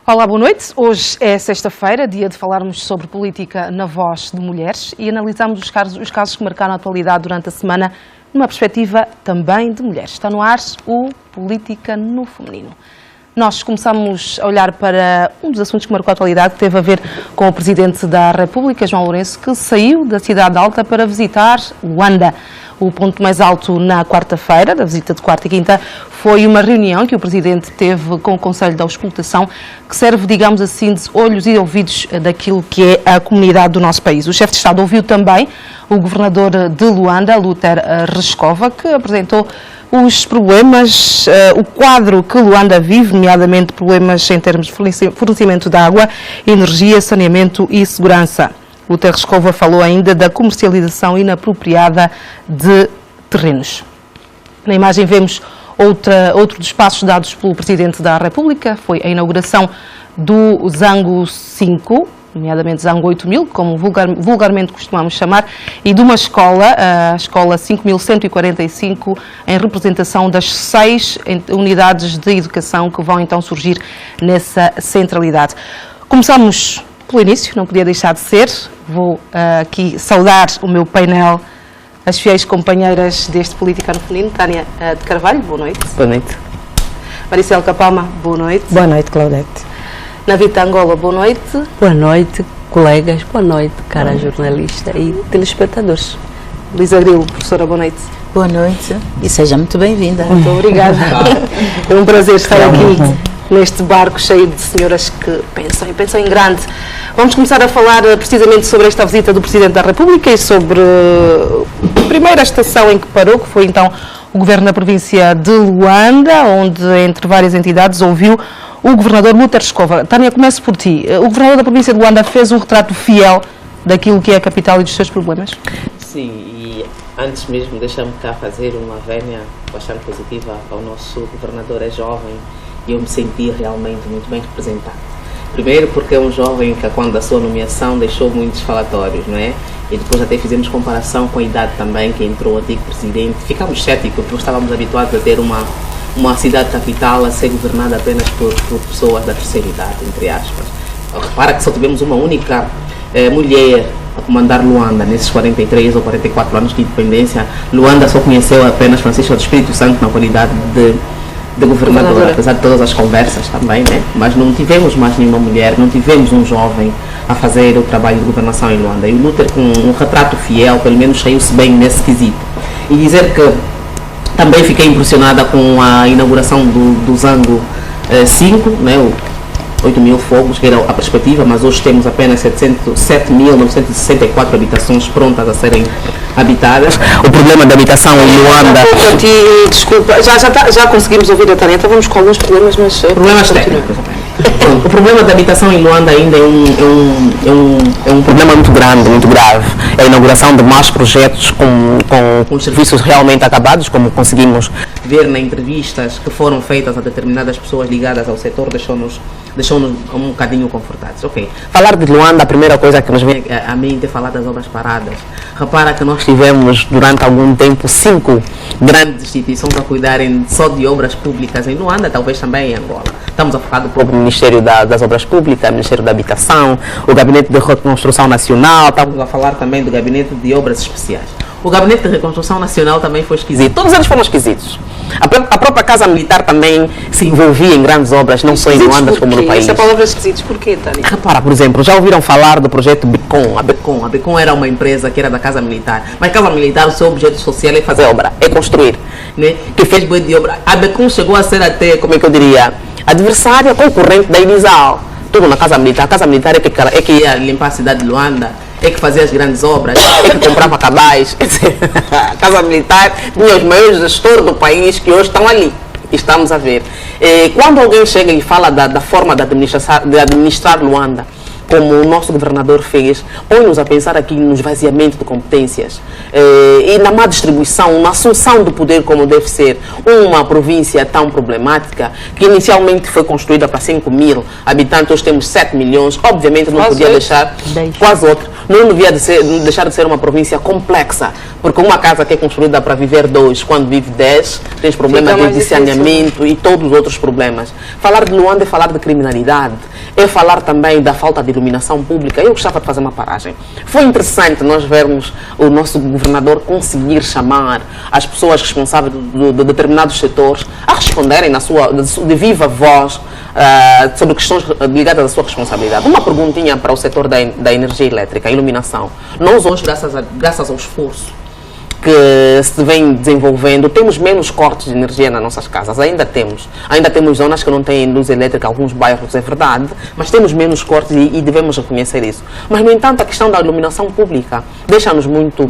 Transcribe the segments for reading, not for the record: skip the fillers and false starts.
Olá, boa noite. Hoje é sexta-feira, dia de falarmos sobre política na voz de mulheres e analisamos os casos que marcaram a atualidade durante a semana numa perspectiva também de mulheres. Está no ar o Política no Feminino. Nós começamos a olhar para um dos assuntos que marcou a atualidade, que teve a ver com o Presidente da República, João Lourenço, que saiu da Cidade Alta para visitar Luanda. O ponto mais alto na quarta-feira, da visita de quarta e quinta, foi uma reunião que o Presidente teve com o Conselho da Auscultação, que serve, digamos assim, de olhos e ouvidos daquilo que é a comunidade do nosso país. O chefe de Estado ouviu também o Governador de Luanda, Luther Rescova, que apresentou os problemas, o quadro que Luanda vive, nomeadamente problemas em termos de fornecimento de água, energia, saneamento e segurança. Luther Rescova falou ainda da comercialização inapropriada de terrenos. Na imagem vemos outro dos passos dados pelo Presidente da República, foi a inauguração do Zango 5, nomeadamente Zango 8000, como vulgarmente costumamos chamar, e de uma escola, a Escola 5145, em representação das 6 unidades de educação que vão então surgir nessa centralidade. Começamos pelo início, não podia deixar de ser. Vou aqui saudar o meu painel, as fiéis companheiras deste Política no Feminino. Tânia de Carvalho, boa noite. Boa noite. Maricel Capalma, boa noite. Boa noite, Claudete. Navita Angola, boa noite. Boa noite, colegas. Boa noite, cara jornalista e telespectadores. Luísa Grilo, professora, boa noite. Boa noite e seja muito bem-vinda. Muito obrigada. É um prazer estar aqui neste barco cheio de senhoras que pensam em grande. Vamos começar a falar precisamente sobre esta visita do Presidente da República e sobre a primeira estação em que parou, que foi então o Governo da província de Luanda, onde, entre várias entidades, ouviu o Governador Luther Rescova. Tânia, começo por ti. O Governador da província de Luanda fez um retrato fiel daquilo que é a capital e dos seus problemas? Sim, e antes mesmo deixa-me cá fazer uma vénia bastante positiva ao nosso Governador, é jovem, e eu me senti realmente muito bem representado. Primeiro porque é um jovem que, quando da sua nomeação, deixou muitos falatórios, não é? E depois até fizemos comparação com a idade também que entrou o antigo presidente. Ficámos céticos porque estávamos habituados a ter uma cidade capital a ser governada apenas por pessoas da terceira idade, entre aspas. Repara que só tivemos uma única mulher a comandar Luanda nesses 43 ou 44 anos de independência. Luanda só conheceu apenas Francisco do Espírito Santo na qualidade de governadora, apesar de todas as conversas também, né? Mas não tivemos mais nenhuma mulher, não tivemos um jovem a fazer o trabalho de governação em Luanda. E o Luther, com um retrato fiel, pelo menos saiu-se bem nesse quesito. E dizer que também fiquei impressionada com a inauguração do Zango 5, né? O 8.000 fogos, que era a perspectiva, mas hoje temos apenas 7.964 habitações prontas a serem habitadas. O problema da habitação em Luanda... Desculpa, já conseguimos ouvir a Tânia, estávamos com alguns problemas, mas... Problemas técnicos. O problema da habitação em Luanda ainda é um problema muito grande, muito grave. É a inauguração de mais projetos com os serviços realmente acabados, como conseguimos ver nas entrevistas que foram feitas a determinadas pessoas ligadas ao setor, deixou-nos um bocadinho confortados. Ok. Falar de Luanda, a primeira coisa que nos vem a mente é falar das obras paradas. Repara que nós tivemos durante algum tempo 5 grandes instituições a cuidarem só de obras públicas em Luanda, talvez também em Angola. Estamos a falar do próprio Ministério das Obras Públicas, Ministério da Habitação, o Gabinete de Reconstrução Nacional, estamos a falar também do Gabinete de Obras Especiais. O Gabinete de Reconstrução Nacional também foi esquisito. Todos eles foram esquisitos. A própria Casa Militar também se envolvia em grandes obras, não só em Luanda como no país. Essa palavra esquisitos, porquê, Tânia? Repara, por exemplo, já ouviram falar do projeto Becom? A Becom era uma empresa que era da Casa Militar, mas a Casa Militar, o seu objeto social é fazer obra, é construir, né? Que fez boa de obra. A Becom chegou a ser até, como é que eu diria, adversária, concorrente da Inisal. Tudo na Casa Militar. A Casa Militar é que ia limpar a cidade de Luanda, é que fazia as grandes obras, é que comprava cabais. A Casa Militar tinha os maiores gestores do país que hoje estão ali. Estamos a ver. Quando alguém chega e fala da forma de administrar Luanda, como o nosso governador fez, põe-nos a pensar aqui no esvaziamento de competências e na má distribuição, na assunção do poder como deve ser. Uma província tão problemática, que inicialmente foi construída para 5.000 habitantes, hoje temos 7 milhões, obviamente não podia deixar, quase outro, não devia deixar de ser uma província complexa, porque uma casa que é construída para viver 2, quando vive 10, tens problemas de saneamento e todos os outros problemas. Falar de Luanda é falar de criminalidade, é falar também da falta de iluminação pública. Eu gostava de fazer uma paragem. Foi interessante nós vermos o nosso governador conseguir chamar as pessoas responsáveis de determinados setores a responderem de viva voz sobre questões ligadas à sua responsabilidade. Uma perguntinha para o setor da energia elétrica, a iluminação. Nós hoje, graças ao esforço que se vem desenvolvendo, temos menos cortes de energia nas nossas casas, ainda temos zonas que não têm luz elétrica, alguns bairros, é verdade, mas temos menos cortes e devemos reconhecer isso. Mas, no entanto, a questão da iluminação pública deixa-nos muito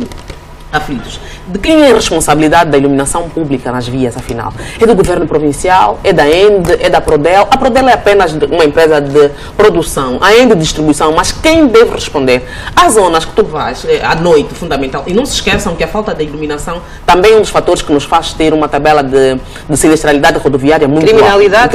aflitos. De quem é a responsabilidade da iluminação pública nas vias, afinal? É do governo provincial? É da ENDE? É da Prodel? A Prodel é apenas uma empresa de produção, a ENDE de distribuição, mas quem deve responder? As zonas que tu vais, à noite, fundamental, e não se esqueçam que a falta de iluminação também é um dos fatores que nos faz ter uma tabela de sinistralidade rodoviária muito alta.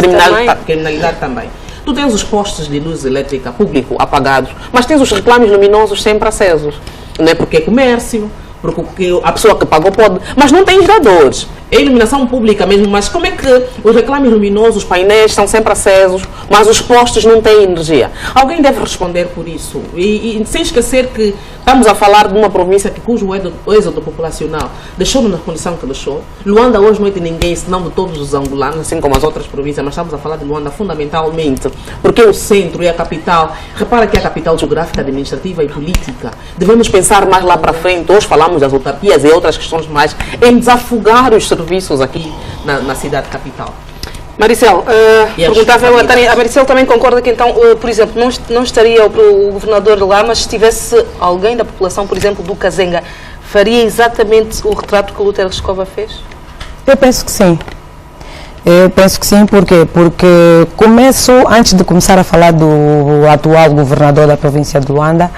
Criminalidade também. Tu tens os postos de luz elétrica público apagados, mas tens os reclames luminosos sempre acesos, não é? Porque é comércio, porque a pessoa que pagou pode, mas não tem geradores. É iluminação pública mesmo, mas como é que os reclames luminosos, os painéis estão sempre acesos, mas os postos não têm energia? Alguém deve responder por isso. E sem esquecer que estamos a falar de uma província cujo êxodo populacional deixou-nos na condição que deixou. Luanda hoje não é de ninguém, senão de todos os angolanos, assim como as outras províncias, mas estamos a falar de Luanda fundamentalmente porque é o centro e a capital. Repara que é a capital geográfica, administrativa e política. Devemos pensar mais lá para frente. Hoje falamos das utopias e outras questões mais, em desafogar os serviços aqui na cidade capital. Maricel, perguntava eu a Tânia, a Maricel também concorda que então, por exemplo, não estaria o governador lá, mas se tivesse alguém da população, por exemplo, do Kazenga, faria exatamente o retrato que o Lutero Escova fez? Eu penso que sim. ¿Por quê? Porque antes de começar a falar do atual governador da província de Luanda,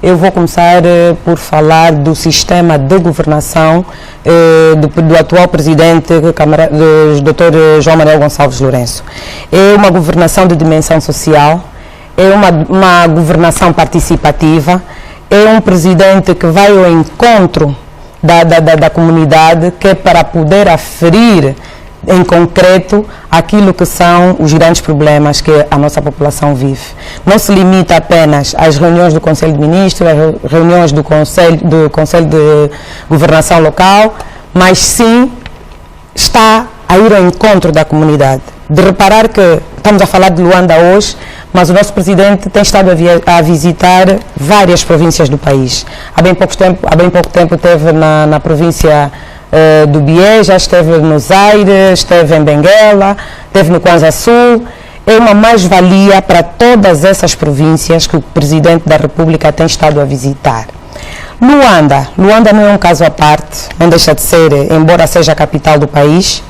eu vou começar por falar do sistema de governação do atual presidente, do Dr. João Manuel Gonçalves Lourenço. É uma governação de dimensão social, é uma governação participativa, é um presidente que vai ao encontro da comunidade, que é para poder aferir em concreto aquilo que são os grandes problemas que a nossa população vive. Não se limita apenas às reuniões do Conselho de Ministros, às reuniões do Conselho de Governação Local, mas sim está a ir ao encontro da comunidade. De reparar que estamos a falar de Luanda hoje, mas o nosso presidente tem estado a visitar várias províncias do país. Há bem pouco tempo esteve na província do Bié, já esteve no Zaire, esteve em Benguela, esteve no Kwanza Sul. É uma mais-valia para todas essas províncias que o Presidente da República tem estado a visitar. Luanda não é um caso à parte, não deixa de ser, embora seja a capital do país.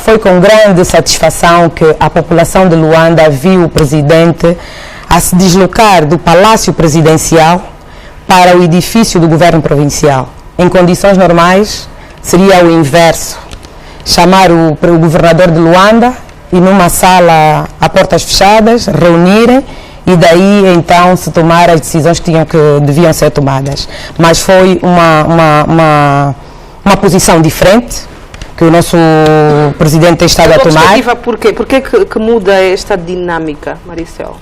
Foi com grande satisfação que a população de Luanda viu o Presidente a se deslocar do Palácio Presidencial para o edifício do Governo Provincial. Em condições normais, seria o inverso. Chamar o governador de Luanda e numa sala a portas fechadas, reunirem e daí então se tomar as decisões que deviam ser tomadas. Mas foi uma posição diferente que o nosso presidente tem estado a tomar. Por quê? Por que muda esta dinâmica, Maricel?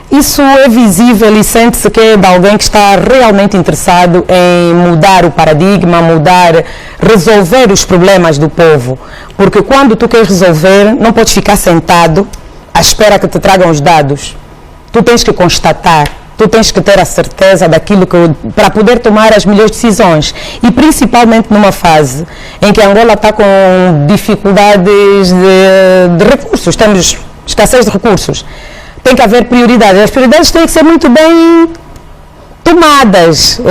Isso é visível e sente-se que é de alguém que está realmente interessado em mudar o paradigma, resolver os problemas do povo. Porque quando tu queres resolver, não podes ficar sentado à espera que te tragam os dados. Tu tens que constatar, tu tens que ter a certeza daquilo para poder tomar as melhores decisões. E principalmente numa fase em que a Angola está com dificuldades de recursos, temos escassez de recursos. Tem que haver prioridades. As prioridades têm que ser muito bem tomadas,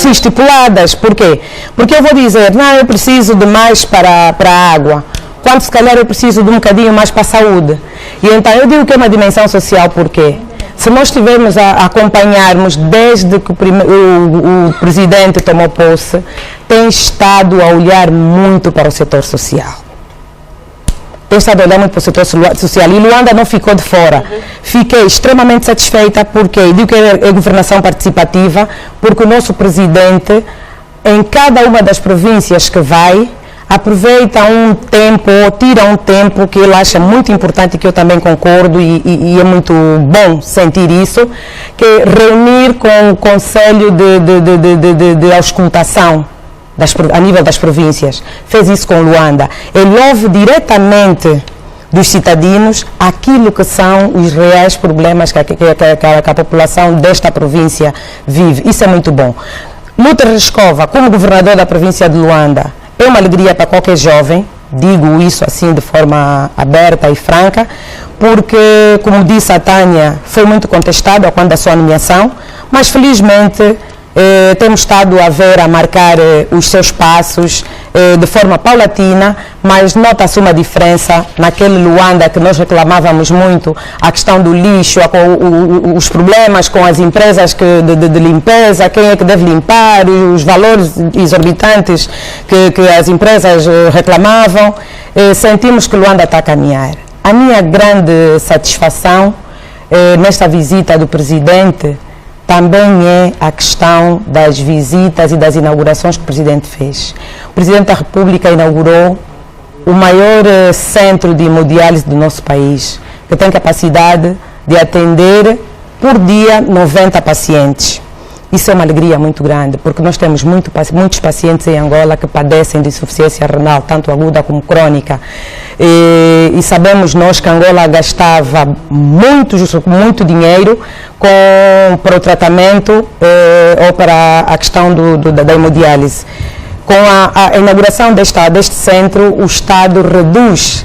estipuladas. Por quê? Porque eu vou dizer, eu preciso de mais para a água, quando se calhar eu preciso de um bocadinho mais para a saúde. E então eu digo que é uma dimensão social, por quê? Se nós estivermos a acompanharmos desde que o presidente tomou posse, tem estado a olhar muito para o setor social. tem estado a olhar muito para o setor social e Luanda não ficou de fora. Fiquei extremamente satisfeita porque digo que é governação participativa, porque o nosso presidente, em cada uma das províncias que vai, aproveita um tempo, ou tira um tempo que ele acha muito importante, que eu também concordo e é muito bom sentir isso, que é reunir com o Conselho de auscultação a nível das províncias. Fez isso com Luanda. Ele ouve diretamente dos cidadãos aquilo que são os reais problemas que a população desta província vive. Isso é muito bom. Luther Rescova, como governador da província de Luanda, é uma alegria para qualquer jovem, digo isso assim de forma aberta e franca, porque, como disse a Tânia, foi muito contestado quando a sua nomeação, mas felizmente temos estado a marcar os seus passos de forma paulatina, mas nota-se uma diferença naquele Luanda que nós reclamávamos muito, a questão do lixo, os problemas com as empresas de limpeza, quem é que deve limpar, os valores exorbitantes que as empresas reclamavam. Sentimos que Luanda está a caminhar. A minha grande satisfação nesta visita do presidente também é a questão das visitas e das inaugurações que o Presidente fez. O Presidente da República inaugurou o maior centro de hemodiálise do nosso país, que tem capacidade de atender por dia 90 pacientes. Isso é uma alegria muito grande, porque nós temos muitos pacientes em Angola que padecem de insuficiência renal, tanto aguda como crônica. E sabemos nós que Angola gastava muito dinheiro para o tratamento ou para a questão da hemodiálise. Com a inauguração deste centro, o Estado reduz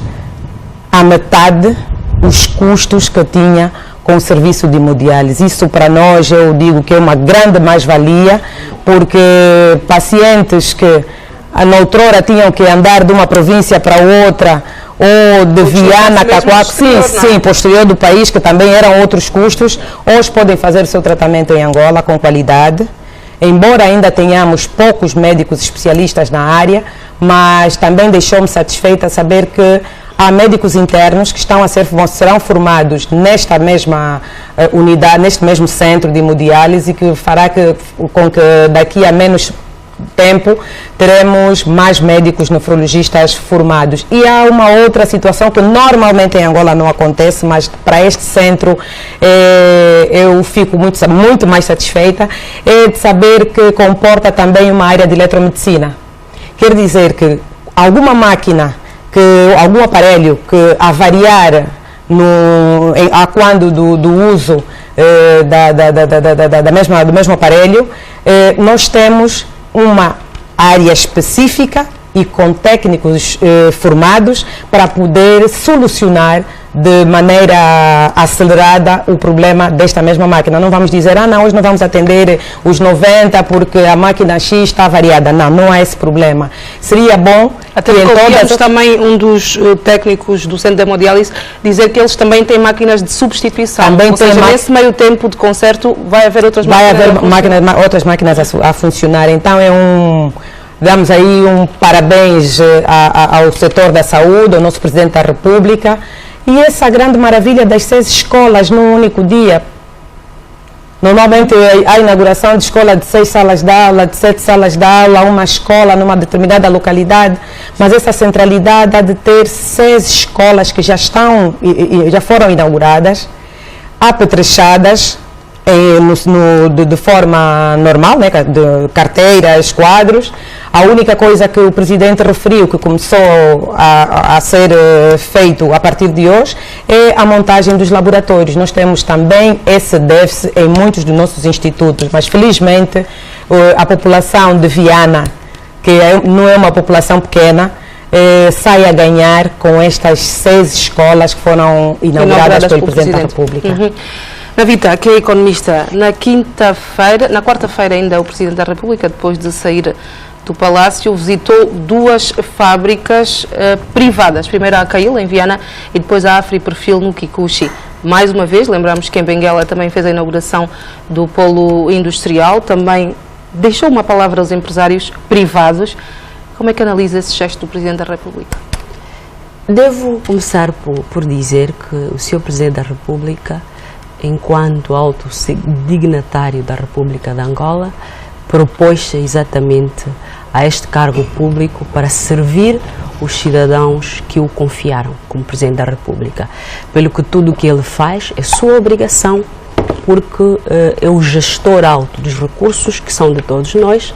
à metade os custos que tinha com o serviço de hemodiálise. Isso para nós, eu digo que é uma grande mais-valia, porque pacientes que na outrora tinham que andar de uma província para outra, ou de Viana, Cacoaco, sim, posterior do país, que também eram outros custos, hoje podem fazer o seu tratamento em Angola com qualidade. Embora ainda tenhamos poucos médicos especialistas na área, mas também deixou-me satisfeita saber que há médicos internos que serão formados nesta mesma unidade, neste mesmo centro de hemodiálise, que fará com que daqui a menos tempo teremos mais médicos nefrologistas formados. E há uma outra situação que normalmente em Angola não acontece, mas para este centro eu fico muito mais satisfeita, é de saber que comporta também uma área de eletromedicina. Quer dizer que algum aparelho que avariar quando do uso do mesmo aparelho, nós temos uma área específica e com técnicos formados para poder solucionar de maneira acelerada o problema desta mesma máquina. Não vamos dizer, não, hoje não vamos atender os 90 porque a máquina X está variada. Não há esse problema. Seria bom... Até porque também um dos técnicos do centro de hemodiálise dizer que eles também têm máquinas de substituição. Também ou seja, nesse meio tempo de conserto vai haver outras outras máquinas a funcionar. Então damos aí um parabéns ao setor da saúde, ao nosso Presidente da República. E essa grande maravilha das 6 escolas num único dia. Normalmente a inauguração de escola de 6 salas de aula, de 7 salas de aula, uma escola numa determinada localidade, mas essa centralidade há de ter 6 escolas que já foram inauguradas, apetrechadas, de forma normal, né, de carteiras, quadros. A única coisa que o Presidente referiu, que começou a ser feito a partir de hoje, é a montagem dos laboratórios. Nós temos também esse déficit em muitos dos nossos institutos, mas felizmente a população de Viana, que não é uma população pequena, sai a ganhar com estas 6 escolas que foram inauguradas pelo Presidente da República. Navita, que é economista, na quarta-feira ainda o Presidente da República, depois de sair do Palácio, visitou 2 fábricas privadas, primeiro a Acail, em Viana, e depois a Afri Perfil, no Kikuchi. Mais uma vez, lembramos que em Benguela também fez a inauguração do polo industrial, também deixou uma palavra aos empresários privados. Como é que analisa esse gesto do Presidente da República? Devo começar por dizer que o Sr. Presidente da República, enquanto alto dignatário da República de Angola, propôs-se exatamente a este cargo público para servir os cidadãos que o confiaram como Presidente da República. Pelo que tudo o que ele faz é sua obrigação, porque é o gestor alto dos recursos que são de todos nós,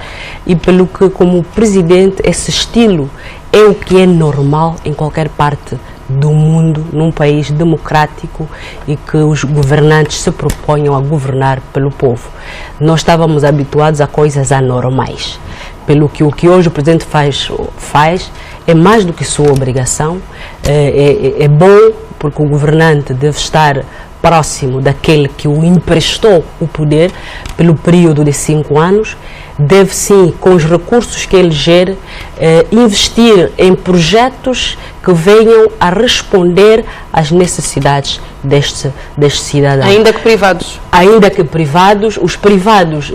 e pelo que, como Presidente, esse estilo é o que é normal em qualquer parte do mundo, num país democrático e que os governantes se proponham a governar pelo povo. Nós estávamos habituados a coisas anormais, pelo que o que hoje o Presidente faz é mais do que sua obrigação, é bom, porque o governante deve estar próximo daquele que o emprestou o poder pelo período de 5 anos, deve sim, com os recursos que ele gere, investir em projetos que venham a responder às necessidades destes cidadãos. Ainda que privados? Ainda que privados. Os privados,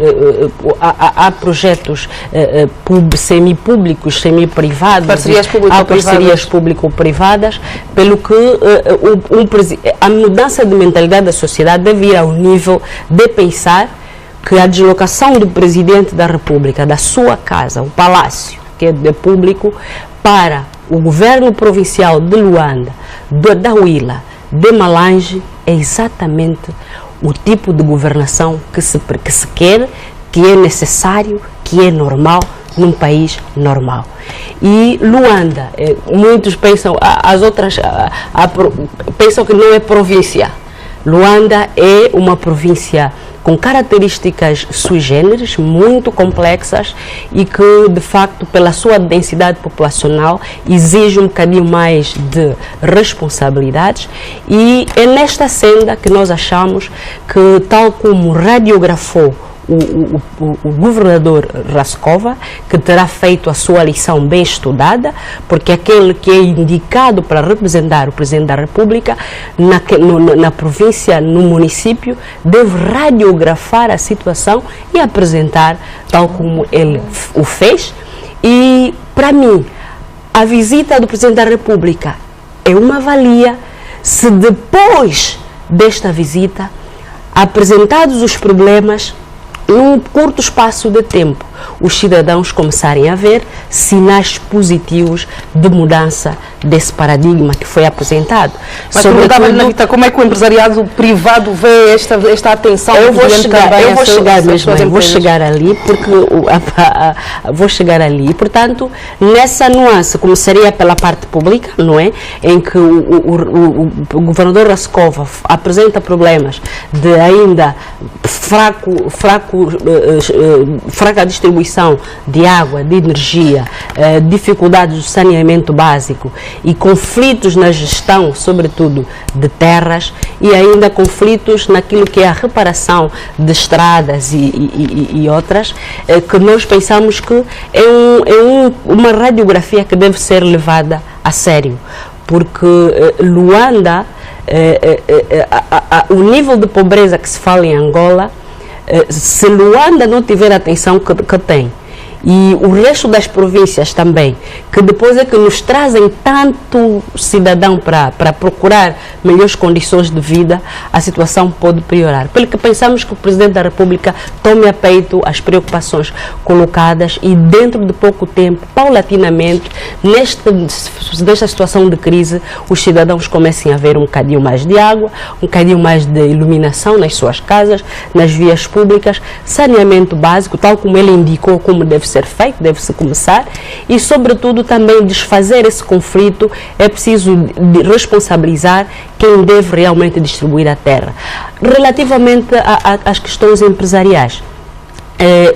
há projetos semipúblicos, semiprivados, há parcerias público-privadas, pelo que a mudança de mentalidade da sociedade deve ir ao nível de pensar que a deslocação do Presidente da República, da sua casa, o palácio, que é público, para o governo provincial de Luanda, da Huila, de Malange, é exatamente o tipo de governação que se quer, que é necessário, que é normal num país normal. E Luanda, muitos pensam, pensam que não é província. Luanda é uma província com características sui generis, muito complexas, e que, de facto, pela sua densidade populacional, exige um bocadinho mais de responsabilidades, e é nesta senda que nós achamos que, tal como radiografou o governador Raskova, que terá feito a sua lição bem estudada, porque aquele que é indicado para representar o Presidente da República na província, no município, deve radiografar a situação e apresentar tal como ele o fez. E, para mim, a visita do Presidente da República é uma valia se depois desta visita, apresentados os problemas, num curto espaço de tempo, os cidadãos começarem a ver sinais positivos de mudança desse paradigma que foi apresentado. Mas perguntava-lhe, Rita, como é que o empresariado privado vê esta atenção? Eu vou chegar ali, porque vou chegar ali, e, portanto, nessa nuance, começaria pela parte pública, não é? Em que o governador Raskova apresenta problemas de ainda fraca distribuição de água, de energia, dificuldades do saneamento básico e conflitos na gestão, sobretudo, de terras, e ainda conflitos naquilo que é a reparação de estradas e outras, que nós pensamos que é uma radiografia que deve ser levada a sério, porque Luanda, o nível de pobreza que se fala em Angola, se Luanda não tiver a atenção que tem, e o resto das províncias também, que depois é que nos trazem tanto cidadão para procurar melhores condições de vida, a situação pode piorar. Pelo que pensamos que o Presidente da República tome a peito as preocupações colocadas e, dentro de pouco tempo, paulatinamente, nesta situação de crise, os cidadãos comecem a ver um bocadinho mais de água, um bocadinho mais de iluminação nas suas casas, nas vias públicas, saneamento básico, tal como ele indicou como deve ser feito, deve-se começar, e, sobretudo, também desfazer esse conflito. É preciso responsabilizar quem deve realmente distribuir a terra. Relativamente às questões empresariais,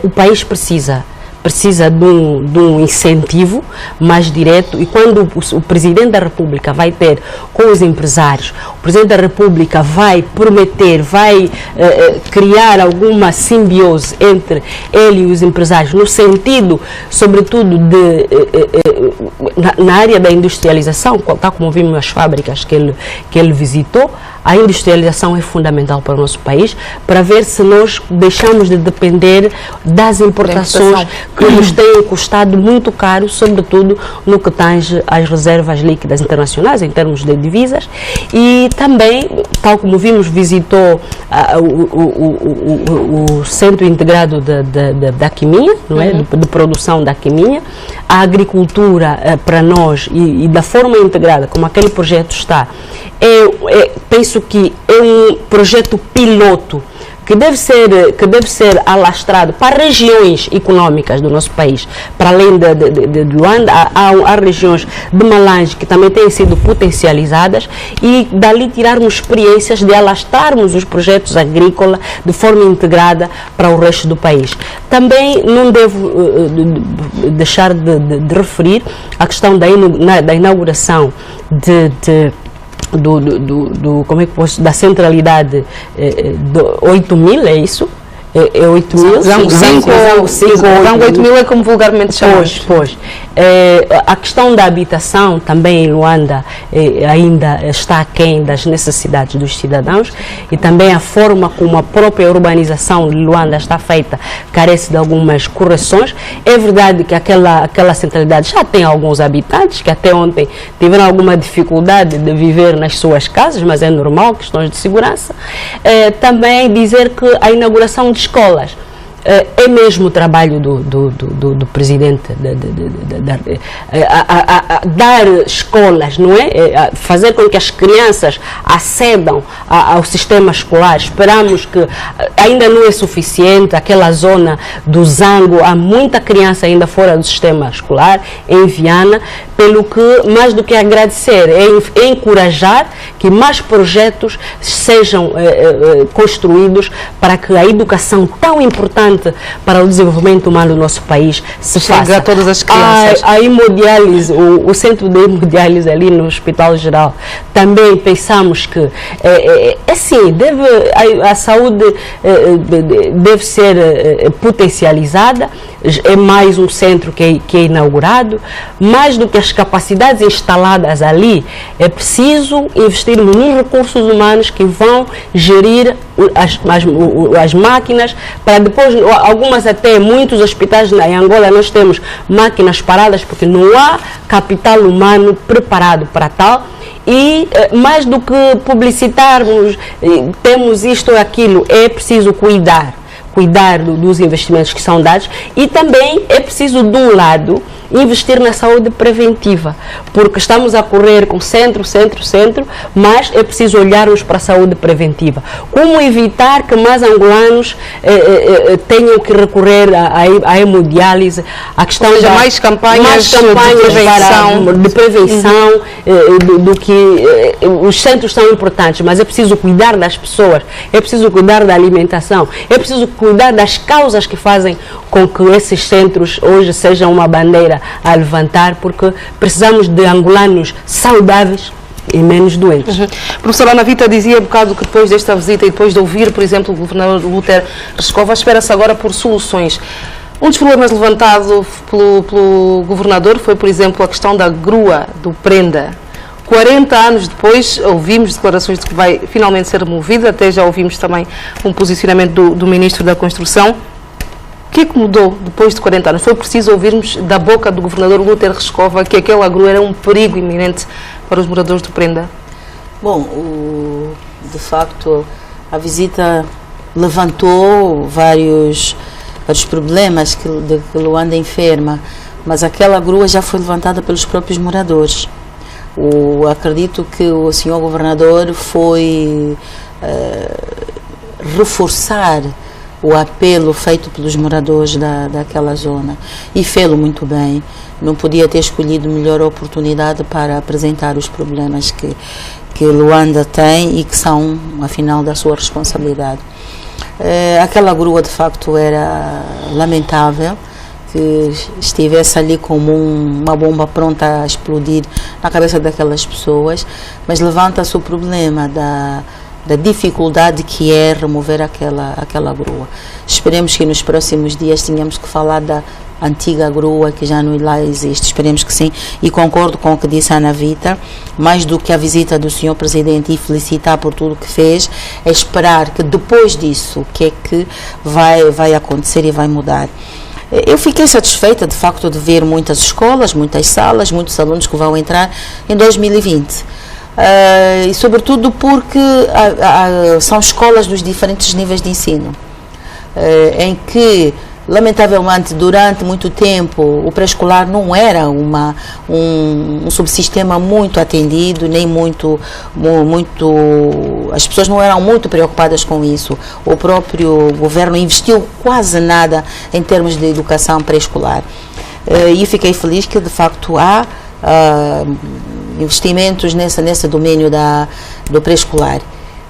o país precisa de um incentivo mais direto, e quando o Presidente da República vai ter com os empresários, o Presidente da República vai prometer, vai criar alguma simbiose entre ele e os empresários, no sentido, sobretudo, na área da industrialização, tal como vimos as fábricas que ele visitou. A industrialização é fundamental para o nosso país, para ver se nós deixamos de depender das importações que nos têm custado muito caro, sobretudo no que tange às reservas líquidas internacionais, em termos de divisas, e também, tal como vimos, visitou o Centro Integrado da Quiminha, não é? de produção da quiminha. A agricultura, para nós, e da forma integrada, como aquele projeto está, penso que é um projeto piloto que deve ser alastrado para regiões econômicas do nosso país. Para além de Luanda, há regiões de Malange que também têm sido potencializadas, e dali tirarmos experiências de alastrarmos os projetos agrícolas de forma integrada para o resto do país. Também não devo deixar de referir a questão da inauguração como é que posso, da centralidade 8.000, é isso? É 8.000? Zango 8.000 é como vulgarmente chamamos. Pois. A questão da habitação também em Luanda ainda está aquém das necessidades dos cidadãos, e também a forma como a própria urbanização de Luanda está feita carece de algumas correções. É verdade que aquela centralidade já tem alguns habitantes que até ontem tiveram alguma dificuldade de viver nas suas casas, mas é normal, questões de segurança. Também dizer que a inauguração de escolas é mesmo o trabalho do presidente, dar escolas, não é? Fazer com que as crianças acedam ao sistema escolar. Esperamos que ainda não é suficiente, aquela zona do Zango, há muita criança ainda fora do sistema escolar, em Viana, pelo que, mais do que agradecer, é encorajar que mais projetos sejam construídos para que a educação tão importante para o desenvolvimento humano do nosso país se faça. A todas as crianças. A hemodiálise, o centro de hemodiálise ali no Hospital Geral, também pensamos que assim, a saúde deve ser potencializada. É mais um centro que é inaugurado. Mais do que as capacidades instaladas ali, é preciso investirmos nos recursos humanos que vão gerir as máquinas, para depois, algumas até, muitos hospitais em Angola nós temos máquinas paradas porque não há capital humano preparado para tal. E mais do que publicitarmos, temos isto ou aquilo, é preciso cuidar dos investimentos que são dados, e também é preciso, de um lado, investir na saúde preventiva, porque estamos a correr com centro, mas é preciso olharmos para a saúde preventiva. Como evitar que mais angolanos tenham que recorrer à hemodiálise, a questão mais campanhas de prevenção, do que os centros são importantes, mas é preciso cuidar das pessoas, é preciso cuidar da alimentação, é preciso cuidar das causas que fazem com que esses centros hoje sejam uma bandeira a levantar, porque precisamos de angolanos saudáveis e menos doentes. Professora Ana Vita dizia há bocado que depois desta visita e depois de ouvir, por exemplo, o governador Luther Rescova, espera-se agora por soluções. Um dos problemas levantado pelo governador foi, por exemplo, a questão da grua do Prenda. 40 anos depois, ouvimos declarações de que vai finalmente ser removida, até já ouvimos também um posicionamento do Ministro da Construção. O que é que mudou depois de 40 anos? Foi preciso ouvirmos da boca do governador Luther Rescova que aquela grua era um perigo iminente para os moradores do Prenda? Bom, de facto, a visita levantou vários problemas de que Luanda enferma, mas aquela grua já foi levantada pelos próprios moradores. Acredito que o senhor governador foi reforçar o apelo feito pelos moradores daquela zona, e fê-lo muito bem. Não podia ter escolhido melhor oportunidade para apresentar os problemas que Luanda tem e que são, afinal, da sua responsabilidade. Aquela grua, de facto, era lamentável que estivesse ali como uma bomba pronta a explodir na cabeça daquelas pessoas, mas levanta-se o problema da dificuldade que é remover aquela grua. Esperemos que nos próximos dias tenhamos que falar da antiga grua que já não lá existe. Esperemos que sim, e concordo com o que disse a Ana Vita, mais do que a visita do Sr. Presidente e felicitar por tudo que fez, é esperar que depois disso o que é que vai acontecer e vai mudar. Eu fiquei satisfeita, de facto, de ver muitas escolas, muitas salas, muitos alunos que vão entrar em 2020. E, sobretudo, porque são escolas dos diferentes níveis de ensino, em que, lamentavelmente, durante muito tempo, o pré-escolar não era um subsistema muito atendido, nem muito, as pessoas não eram muito preocupadas com isso. O próprio governo investiu quase nada em termos de educação pré-escolar. E fiquei feliz que, de facto, há investimentos nesse domínio do pré-escolar.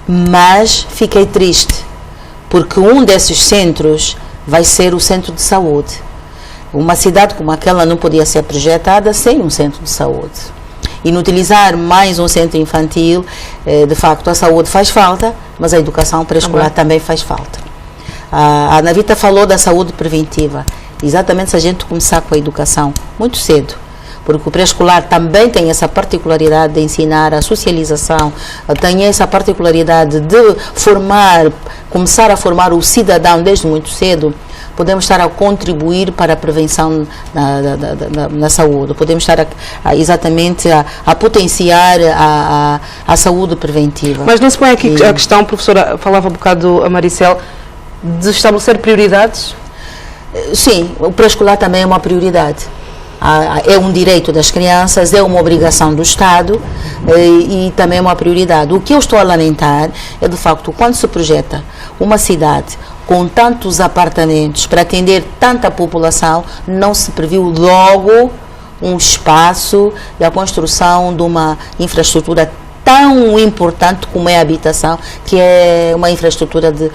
Mas fiquei triste, porque um desses centros vai ser o centro de saúde. Uma cidade como aquela não podia ser projetada sem um centro de saúde. Inutilizar mais um centro infantil, de facto a saúde faz falta, mas a educação pré-escolar também faz falta. A Ana Vita falou da saúde preventiva. Exatamente, se a gente começar com a educação muito cedo, porque o pré-escolar também tem essa particularidade de ensinar a socialização, tem essa particularidade de começar a formar o cidadão desde muito cedo. Podemos estar a contribuir para a prevenção na saúde, podemos estar exatamente a potenciar a saúde preventiva. Mas não se põe aqui a questão, professora, falava um bocado a Maricel, de estabelecer prioridades? Sim, o pré-escolar também é uma prioridade. É um direito das crianças, é uma obrigação do Estado e também é uma prioridade. O que eu estou a lamentar é, de facto, quando se projeta uma cidade com tantos apartamentos para atender tanta população, não se previu logo um espaço e a construção de uma infraestrutura tão importante como é a habitação, que é uma infraestrutura de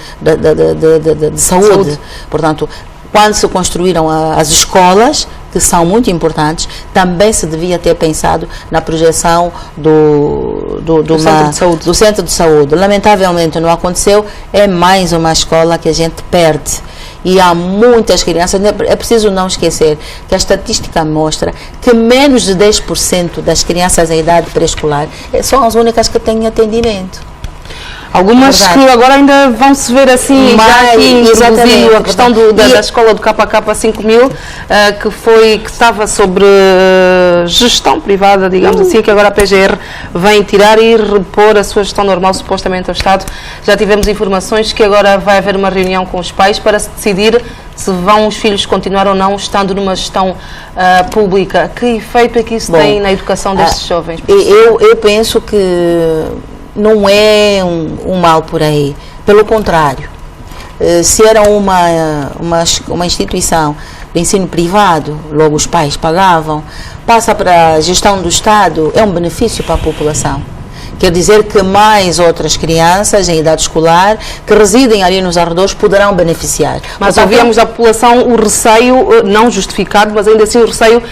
saúde. Portanto, quando se construíram as escolas, que são muito importantes, também se devia ter pensado na projeção do centro de saúde. Lamentavelmente não aconteceu, é mais uma escola que a gente perde. E há muitas crianças, é preciso não esquecer que a estatística mostra que menos de 10% das crianças em idade pré-escolar são as únicas que têm atendimento. Algumas que agora ainda vão se ver assim, já aqui introduzindo a questão da escola do KK 5000, que estava sobre gestão privada, digamos assim, que agora a PGR vem tirar e repor a sua gestão normal, supostamente ao Estado. Já tivemos informações que agora vai haver uma reunião com os pais para se decidir se vão os filhos continuar ou não estando numa gestão pública. Que efeito é que isso tem na educação destes jovens? Eu penso que não é um mal por aí, pelo contrário. Se era uma instituição de ensino privado, logo os pais pagavam, passa para a gestão do Estado, é um benefício para a população. Quer dizer que mais outras crianças em idade escolar que residem ali nos arredores poderão beneficiar. Mas ouvíamos da população o receio, não justificado, mas ainda assim o receio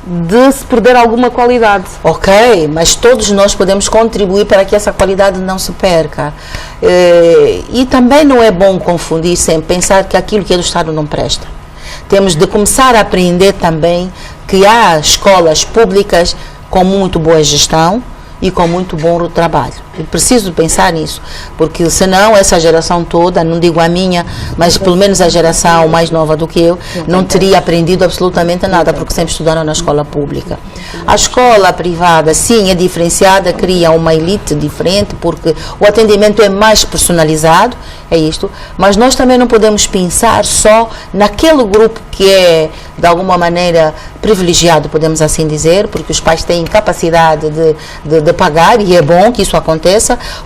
de se perder alguma qualidade. Ok, mas todos nós podemos contribuir para que essa qualidade não se perca. E também não é bom confundir sem pensar que aquilo que é do Estado não presta. Temos de começar a aprender também que há escolas públicas com muito boa gestão e com muito bom trabalho. Eu preciso pensar nisso, porque senão essa geração toda, não digo a minha, mas pelo menos a geração mais nova do que eu, não teria aprendido absolutamente nada, porque sempre estudaram na escola pública. A escola privada, sim, é diferenciada, cria uma elite diferente, porque o atendimento é mais personalizado, é isto, mas nós também não podemos pensar só naquele grupo que é, de alguma maneira, privilegiado, podemos assim dizer, porque os pais têm capacidade de pagar, e é bom que isso aconteça,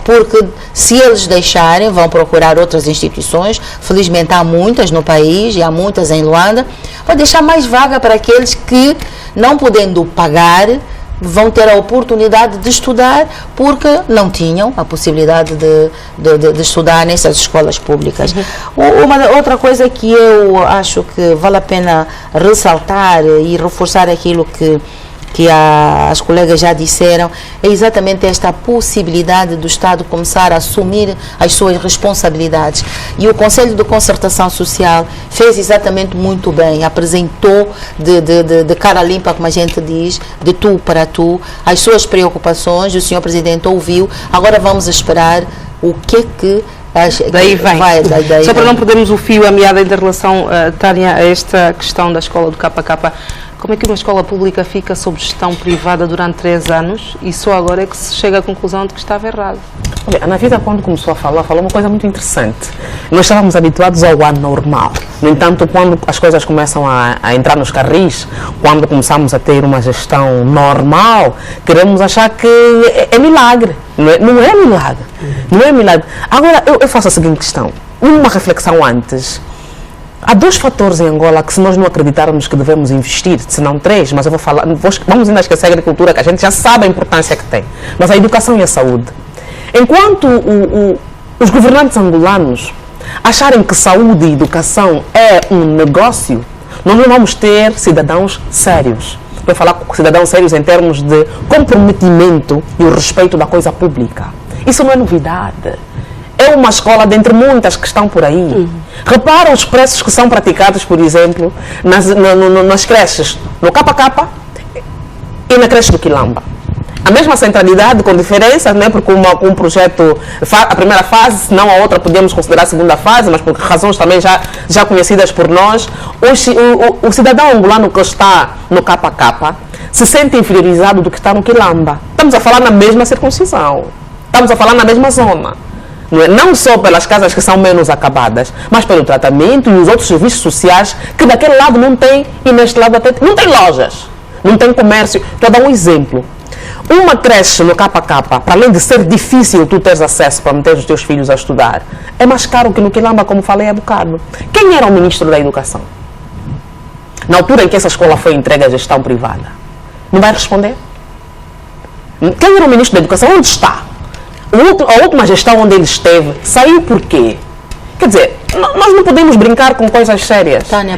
porque se eles deixarem, vão procurar outras instituições. Felizmente há muitas no país e há muitas em Luanda. Vai deixar mais vaga para aqueles que, não podendo pagar, vão ter a oportunidade de estudar porque não tinham a possibilidade de estudar nessas escolas públicas. Outra coisa que eu acho que vale a pena ressaltar e reforçar aquilo que as colegas já disseram, é exatamente esta possibilidade do Estado começar a assumir as suas responsabilidades. E o Conselho de Concertação Social fez exatamente muito bem, apresentou de cara limpa, como a gente diz, de tu para tu, as suas preocupações, o Sr. Presidente ouviu. Agora vamos esperar o que Daí vem. Daí Só para vem. não perdermos o fio, a meada em relação, Tânia, a esta questão da escola do KK. Como é que uma escola pública fica sob gestão privada durante 3 anos e só agora é que se chega à conclusão de que estava errado? Olha, a Ana Vida, quando começou a falar, falou uma coisa muito interessante. Nós estávamos habituados ao anormal. No entanto, quando as coisas começam a entrar nos carris, quando começamos a ter uma gestão normal, queremos achar que é milagre. Não é milagre. Não é milagre. Agora, eu faço a seguinte questão. Uma reflexão antes. Há 2 fatores em Angola que, se nós não acreditarmos que devemos investir, se não 3, mas eu vou falar, vamos ainda esquecer a agricultura, que a gente já sabe a importância que tem, mas a educação e a saúde. Enquanto os governantes angolanos acharem que saúde e educação é um negócio, nós não vamos ter cidadãos sérios. Vou falar com cidadãos sérios em termos de comprometimento e o respeito da coisa pública. Isso não é novidade. É uma escola dentre muitas que estão por aí. Repara os preços que são praticados, por exemplo, nas creches, no KK e na creche do Quilamba. A mesma centralidade, com diferença, né, porque um projeto, a primeira fase, senão a outra podemos considerar a segunda fase, mas por razões também já conhecidas por nós, o cidadão angolano que está no KK se sente inferiorizado do que está no Quilamba. Estamos a falar na mesma circuncisão, estamos a falar na mesma zona. Não só pelas casas que são menos acabadas, mas pelo tratamento e os outros serviços sociais que daquele lado não tem e neste lado até não tem lojas, não tem comércio. Estou a dar um exemplo. Uma creche no KK, para além de ser difícil tu teres acesso para meter os teus filhos a estudar, é mais caro que no Quilamba, como falei há bocado. Quem era o ministro da Educação? Na altura em que essa escola foi entregue à gestão privada? Não vai responder? Quem era o ministro da Educação? Onde está? A última gestão onde ele esteve, saiu por quê? Quer dizer, nós não podemos brincar com coisas sérias. Tânia,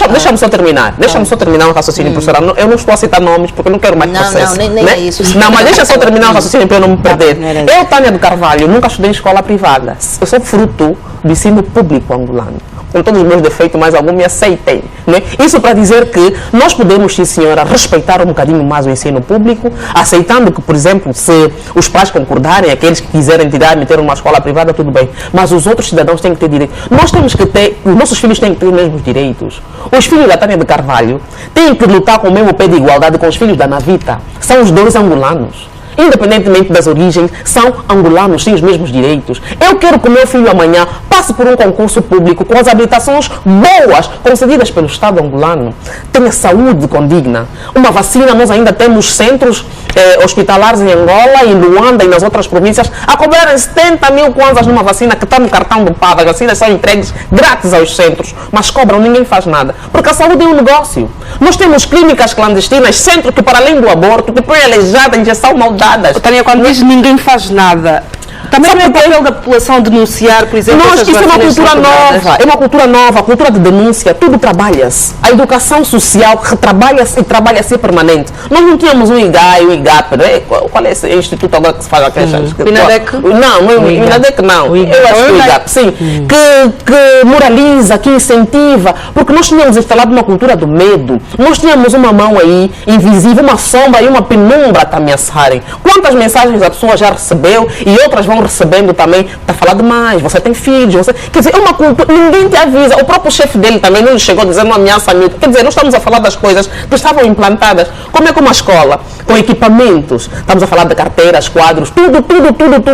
deixa-me só terminar. Deixa-me só terminar o raciocínio, professora. Eu não estou a citar nomes porque eu não quero mais processo. Nem é isso. Não, mas deixa só terminar o raciocínio para eu não me perder. Eu, Tânia do Carvalho, nunca estudei em escola privada. Eu sou fruto do ensino público angolano. Com todos os meus defeitos, mais algum me aceitem. Né? Isso para dizer que nós podemos, sim senhora, respeitar um bocadinho mais o ensino público, aceitando que, por exemplo, se os pais concordarem, aqueles que quiserem meter uma escola privada, tudo bem. Mas os outros cidadãos têm que ter direito. Nós temos que ter, os nossos filhos têm que ter os mesmos direitos. Os filhos da Tânia de Carvalho têm que lutar com o mesmo pé de igualdade com os filhos da Navita. São os 2 angolanos. Independentemente das origens, são angolanos, têm os mesmos direitos. Eu quero que o meu filho amanhã passe por um concurso público com as habilitações boas concedidas pelo Estado angolano, tenha saúde condigna. Uma vacina, nós ainda temos centros hospitalares em Angola, em Luanda e nas outras províncias a cobrarem 70 mil kwanzas numa vacina que está no cartão do PAD. As vacinas são entregues grátis aos centros, mas cobram, ninguém faz nada. Porque a saúde é um negócio. Nós temos clínicas clandestinas, centros que, para além do aborto, que põem aleijada, injeção maldada. Tânia, quando diz ninguém faz nada, também é o papel da população denunciar, por exemplo, isso é uma cultura nova, é uma cultura nova, a cultura de denúncia, tudo trabalha-se. A educação social retrabalha-se e trabalha-se permanente. Nós não tínhamos o IGAI, o IGAP, né? Qual é esse instituto agora que se faz aquelas... O INADEC? Não, o INADEC não. Eu acho que o IGAP, sim. Que moraliza, que incentiva, porque nós tínhamos instalado uma cultura do medo. Nós tínhamos uma mão aí, invisível, uma sombra e uma penumbra a ameaçarem. Quantas mensagens a pessoa já recebeu e outras vão recebendo também, está a falar demais, você tem filhos, você... Quer dizer, é uma cultura, ninguém te avisa, o próprio chefe dele também não lhe chegou a dizer uma ameaça a mim. Quer dizer, nós estamos a falar das coisas que estavam implantadas, como é como a escola, com equipamentos, estamos a falar de carteiras, quadros, tudo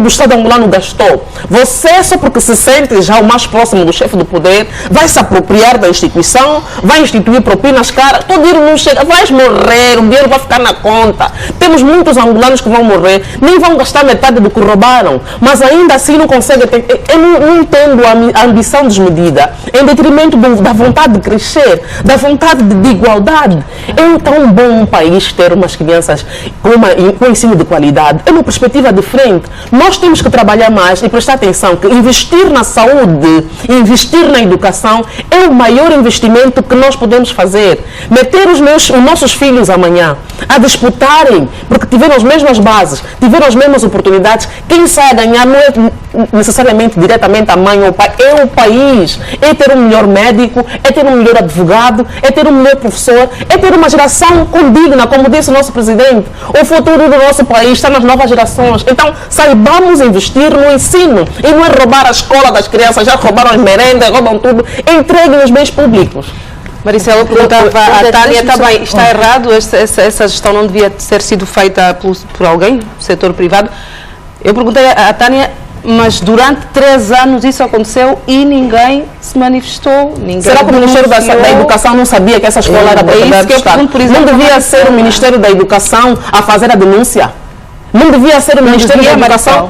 o Estado angolano gastou. Você, só porque se sente já o mais próximo do chefe do poder, vai se apropriar da instituição, vai instituir propinas caras, todo dinheiro não chega, vais morrer, o dinheiro vai ficar na conta. Temos muitos angolanos que vão morrer, nem vão gastar metade do que roubaram, mas ainda assim não conseguem ter. Eu não entendo a ambição desmedida em detrimento da vontade de crescer, da vontade de igualdade. É tão bom um país ter umas crianças com ensino de qualidade, é uma perspectiva diferente. Nós temos que trabalhar mais e prestar atenção que investir na saúde, investir na educação é o maior investimento que nós podemos fazer. Meter os nossos filhos amanhã a disputarem, porque tiveram as mesmas bases, tiveram as mesmas oportunidades, quem sai a ganhar não é necessariamente diretamente a mãe ou o pai, é o país. É ter um melhor médico, é ter um melhor advogado, é ter um melhor professor, é ter uma geração condigna, como disse o nosso presidente. O futuro do nosso país está nas novas gerações. Então, saibamos investir no ensino e não é roubar a escola das crianças, já roubaram as merendas, roubam tudo, entreguem os bens públicos. Maricela perguntava à Tânia, também está errado, essa gestão não devia ter sido feita por alguém, do setor privado. Eu perguntei à Tânia, mas durante 3 anos isso aconteceu e ninguém se manifestou. Será que o Ministério da Educação não sabia que essa escola era propriedade do Estado? Não devia ser o Ministério da Educação a fazer a denúncia? Não devia ser o Ministério da Educação?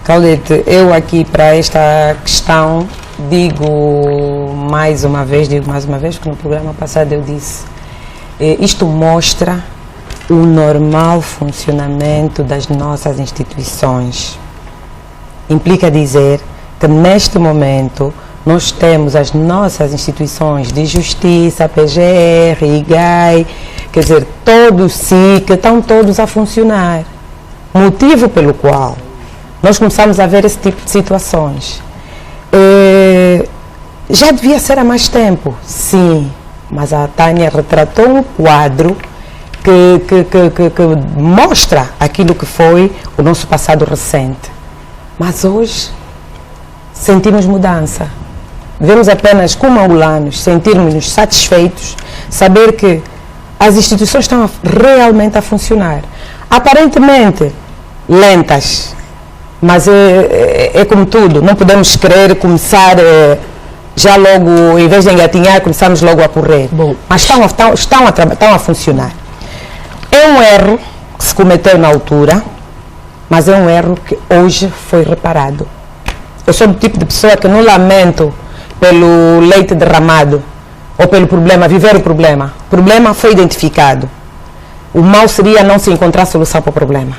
Claudete, eu aqui para esta questão digo mais uma vez, porque no programa passado eu disse, isto mostra o normal funcionamento das nossas instituições. Implica dizer que neste momento nós temos as nossas instituições de justiça, PGR, IGAI, quer dizer, todos SIC, estão todos a funcionar. Motivo pelo qual nós começamos a ver esse tipo de situações. Já devia ser há mais tempo, sim, mas a Tânia retratou um quadro que mostra aquilo que foi o nosso passado recente. Mas hoje sentimos mudança. Devemos apenas, como angolanos, sentirmos-nos satisfeitos, saber que as instituições estão realmente a funcionar. Aparentemente lentas, mas é como tudo, não podemos querer começar já logo, em vez de engatinhar, começamos logo a correr. Bom, mas estão a funcionar. É um erro que se cometeu na altura, mas é um erro que hoje foi reparado. Eu sou do tipo de pessoa que não lamento pelo leite derramado ou pelo problema, viver o problema. O problema foi identificado. O mal seria não se encontrar solução para o problema.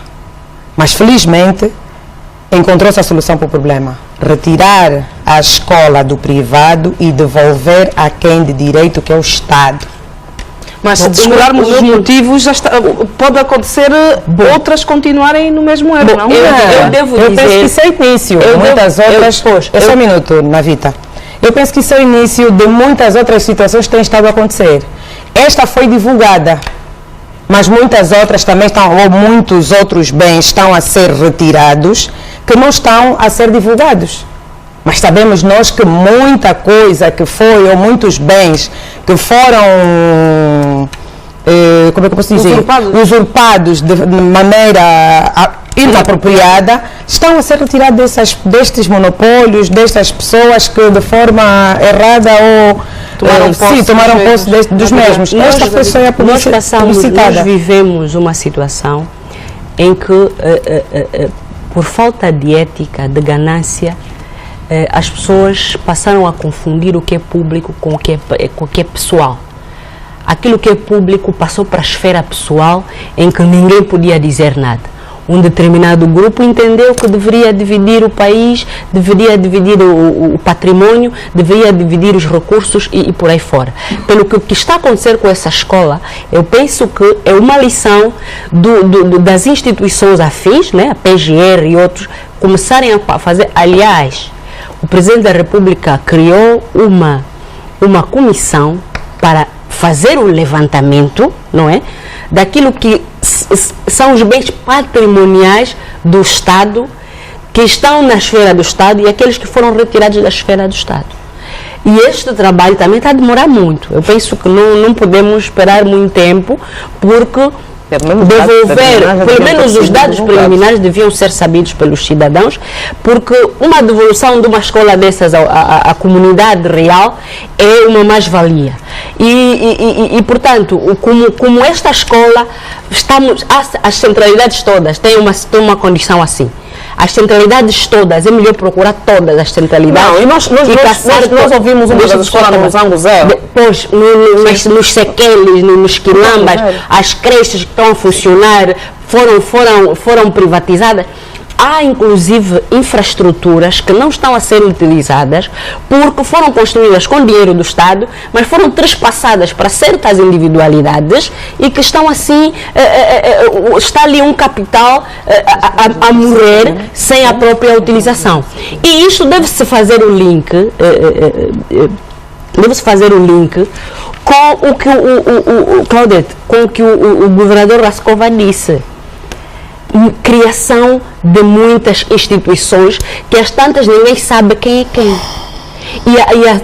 Mas felizmente encontrou-se a solução para o problema. Retirar a escola do privado e devolver a quem de direito, que é o Estado. Mas se descurarmos os motivos, já está, pode acontecer outras continuarem no mesmo erro, não? Eu devo dizer... Eu penso que isso é início. Só um minuto, Navita. Eu penso que isso é o início de muitas outras situações que têm estado a acontecer. Esta foi divulgada, mas muitas outras também estão, ou muitos outros bens estão a ser retirados que não estão a ser divulgados. Mas sabemos nós que muita coisa que foi, ou muitos bens que foram, como é que eu posso dizer? Usurpados de maneira inapropriada, estão a ser retirados destes monopólios, destas pessoas que de forma errada ou tomaram posse dos mesmos. Esta foi só a publicitada. Nós vivemos uma situação em que, por falta de ética, de ganância, as pessoas passaram a confundir o que é público com o que é pessoal. Aquilo que é público passou para a esfera pessoal, em que ninguém podia dizer nada. Um determinado grupo entendeu que deveria dividir o país, deveria dividir o patrimônio, deveria dividir os recursos e por aí fora. Pelo que o que está a acontecer com essa escola, eu penso que é uma lição das instituições afins, né, a PGR e outros, começarem a fazer. Aliás, o Presidente da República criou uma comissão para fazer o levantamento, não é, daquilo que são os bens patrimoniais do Estado, que estão na esfera do Estado e aqueles que foram retirados da esfera do Estado. E este trabalho também está a demorar muito. Eu penso que não podemos esperar muito tempo, porque pelo menos os dados preliminares deviam ser sabidos pelos cidadãos, porque uma devolução de uma escola dessas à comunidade real é uma mais-valia. E portanto, como esta escola, as centralidades todas têm uma condição assim. As centralidades todas, é melhor procurar todas as centralidades. Não, e nós ouvimos uma das escolas no Zango Zero. Depois, nos sequeles, nos quilambas, as creches que estão a funcionar foram privatizadas. há inclusive infraestruturas que não estão a ser utilizadas porque foram construídas com dinheiro do Estado, mas foram trespassadas para certas individualidades e que estão assim, está ali um capital a morrer sem a própria utilização. E isto deve-se fazer o link, com o que Claudete, com o que o governador Rascova disse. Criação de muitas instituições que às tantas ninguém sabe quem é quem. E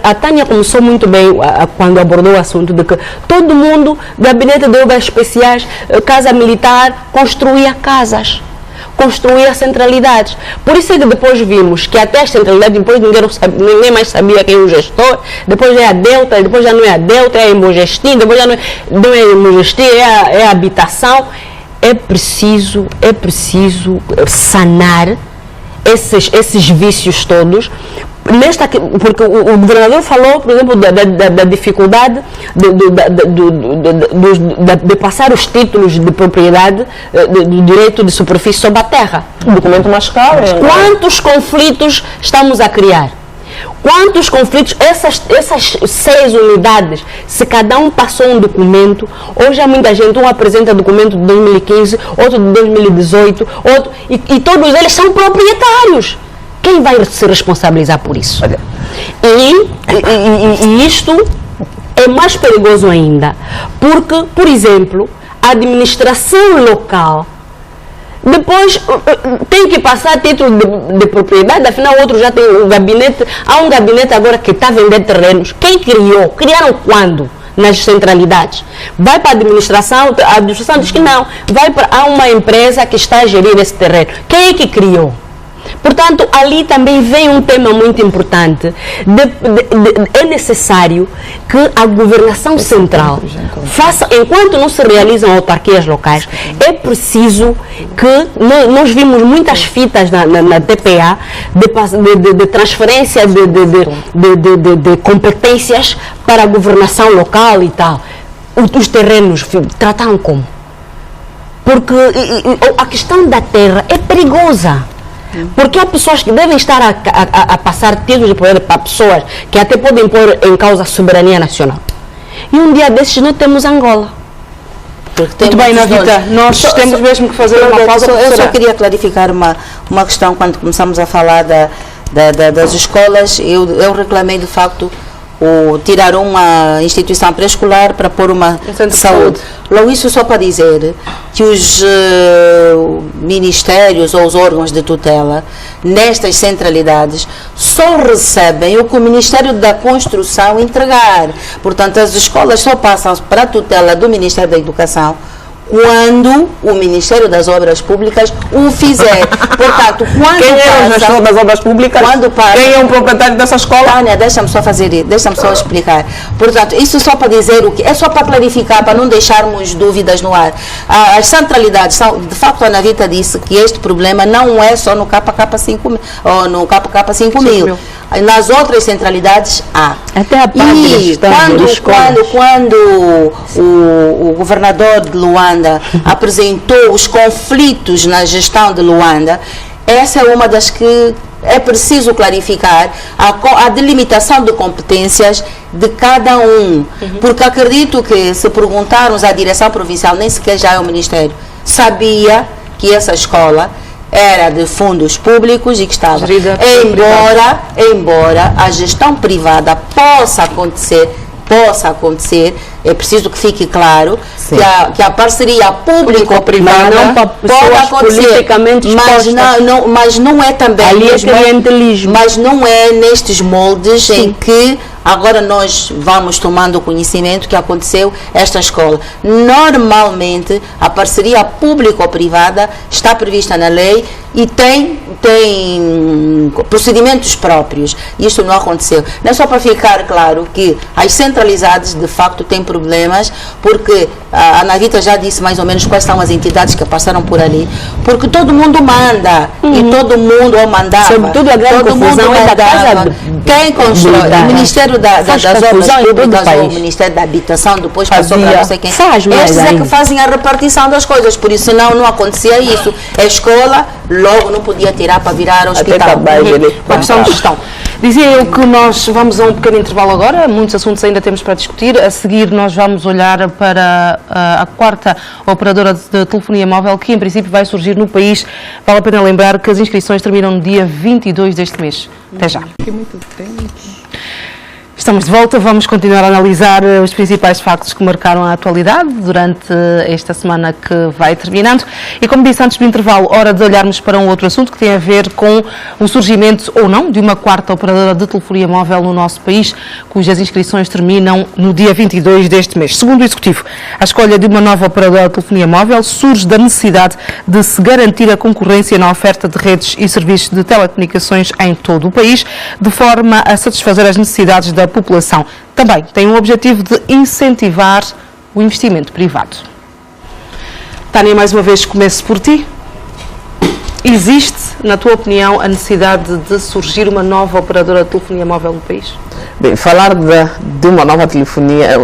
a Tânia começou muito bem quando abordou o assunto de que todo mundo, gabinete de obras especiais, casa militar, construía casas, construía centralidades. Por isso é que depois vimos que até as centralidades, depois ninguém mais sabia quem é o gestor, depois é a Delta, depois já não é a Delta, é a Imogestim, depois já não é a Imogestim, é a habitação. É preciso sanar esses vícios todos, porque o governador falou, por exemplo, da dificuldade de passar os títulos de propriedade do direito de superfície sobre a terra. Um documento mais caro. Quantos conflitos estamos a criar? Quantos conflitos, essas 6 unidades, se cada um passou um documento, hoje há muita gente, um apresenta documento de 2015, outro de 2018, outro, e todos eles são proprietários. Quem vai se responsabilizar por isso? E isto é mais perigoso ainda, porque, por exemplo, a administração local depois tem que passar título de propriedade, afinal outro já tem um gabinete, há um gabinete agora que está a vender terrenos. Quem criou? Criaram quando? Nas centralidades. Vai para a administração diz que não, há uma empresa que está a gerir esse terreno. Quem é que criou? Portanto, ali também vem um tema muito importante. É necessário que a governação central faça, enquanto não se realizam autarquias locais, é preciso que nós vimos muitas fitas na TPA de transferência de competências para a governação local e tal. Os terrenos trataram como? Porque a questão da terra é perigosa. Porque há pessoas que devem estar a passar títulos de poder para pessoas que até podem pôr em causa a soberania nacional. E um dia desses não temos Angola. Muito bem, Navita, nós temos mesmo que fazer uma pausa. Eu só queria clarificar uma questão quando começamos a falar das escolas. Eu reclamei de facto tirar uma instituição pré-escolar para pôr uma de saúde. Logo, isso só para dizer que os ministérios ou os órgãos de tutela nestas centralidades só recebem o que o Ministério da Construção entregar. Portanto, as escolas só passam para a tutela do Ministério da Educação quando o Ministério das Obras Públicas o fizer. Portanto, quando quem é o gestor das obras públicas? Quem é o proprietário dessa escola? Tânia, deixa-me só explicar. Portanto, isso só para dizer o que é só para clarificar, para não deixarmos dúvidas no ar. As centralidades são, de facto, a Navita disse que este problema não é só no KK5000 ou no KK5000. Nas outras centralidades há. Até a parte quando o governador de Luanda apresentou os conflitos na gestão de Luanda, essa é uma das que é preciso clarificar, a delimitação de competências de cada um. Porque acredito que, se perguntarmos à direção provincial, nem sequer já é o Ministério, sabia que essa escola era de fundos públicos e que estava, embora a gestão privada possa acontecer, é preciso que fique claro que a parceria público-privada pode acontecer, mas não é também mas não é nestes moldes em que agora nós vamos tomando conhecimento que aconteceu esta escola. Normalmente a parceria público-privada está prevista na lei e tem procedimentos próprios. Isso não aconteceu. Não é só para ficar claro que as centralizadas de facto têm problemas, porque a Navita já disse mais ou menos quais são as entidades que passaram por ali, porque todo mundo manda e todo mundo mandava. Sobretudo a grande confusão é da casa. Quem constrói? O Ministério Ministério das Obras Públicas ou o Ministério da Habitação, depois passou para não sei quem. Estes é que fazem a repartição das coisas, por isso não acontecia isso. A escola logo não podia tirar para virar hospital. Uma questão de gestão. Dizia eu que nós vamos a um pequeno intervalo agora, muitos assuntos ainda temos para discutir. A seguir nós vamos olhar para a quarta operadora de telefonia móvel que em princípio vai surgir no país. Vale a pena lembrar que as inscrições terminam no dia 22 deste mês. Até já. Estamos de volta, vamos continuar a analisar os principais factos que marcaram a atualidade durante esta semana que vai terminando. E como disse antes do intervalo, hora de olharmos para um outro assunto que tem a ver com o surgimento ou não de uma quarta operadora de telefonia móvel no nosso país, cujas inscrições terminam no dia 22 deste mês. Segundo o Executivo, a escolha de uma nova operadora de telefonia móvel surge da necessidade de se garantir a concorrência na oferta de redes e serviços de telecomunicações em todo o país, de forma a satisfazer as necessidades da população. Também tem o objetivo de incentivar o investimento privado. Tânia, mais uma vez começo por ti. Existe, na tua opinião, a necessidade de surgir uma nova operadora de telefonia móvel no país? Bem, falar de uma nova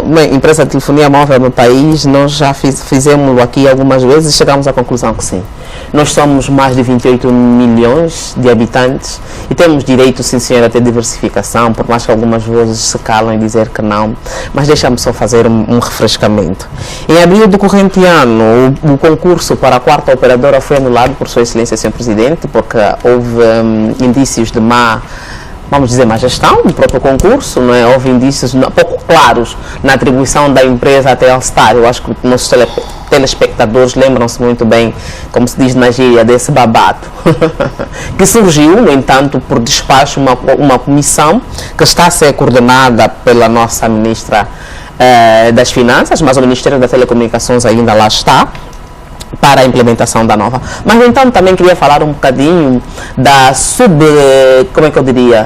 uma empresa de telefonia móvel no país, nós já fizemos aqui algumas vezes e chegamos à conclusão que sim. Nós somos mais de 28 milhões de habitantes e temos direito, sim senhor, a ter diversificação, por mais que algumas vozes se calam em dizer que não, mas deixa-me só fazer um refrescamento. Em abril do corrente ano, o concurso para a quarta operadora foi anulado por Sua Excelência, Sr. Presidente, porque houve indícios de má gestão do próprio concurso, não é? Houve indícios pouco claros na atribuição da empresa à Telstar. Eu acho que nossos telespectadores lembram-se muito bem, como se diz na gíria, desse babado. Que surgiu, no entanto, por despacho, uma comissão que está a ser coordenada pela nossa Ministra das Finanças, mas o Ministério das Telecomunicações ainda lá está, para a implementação da nova. Mas, no entanto, também queria falar um bocadinho da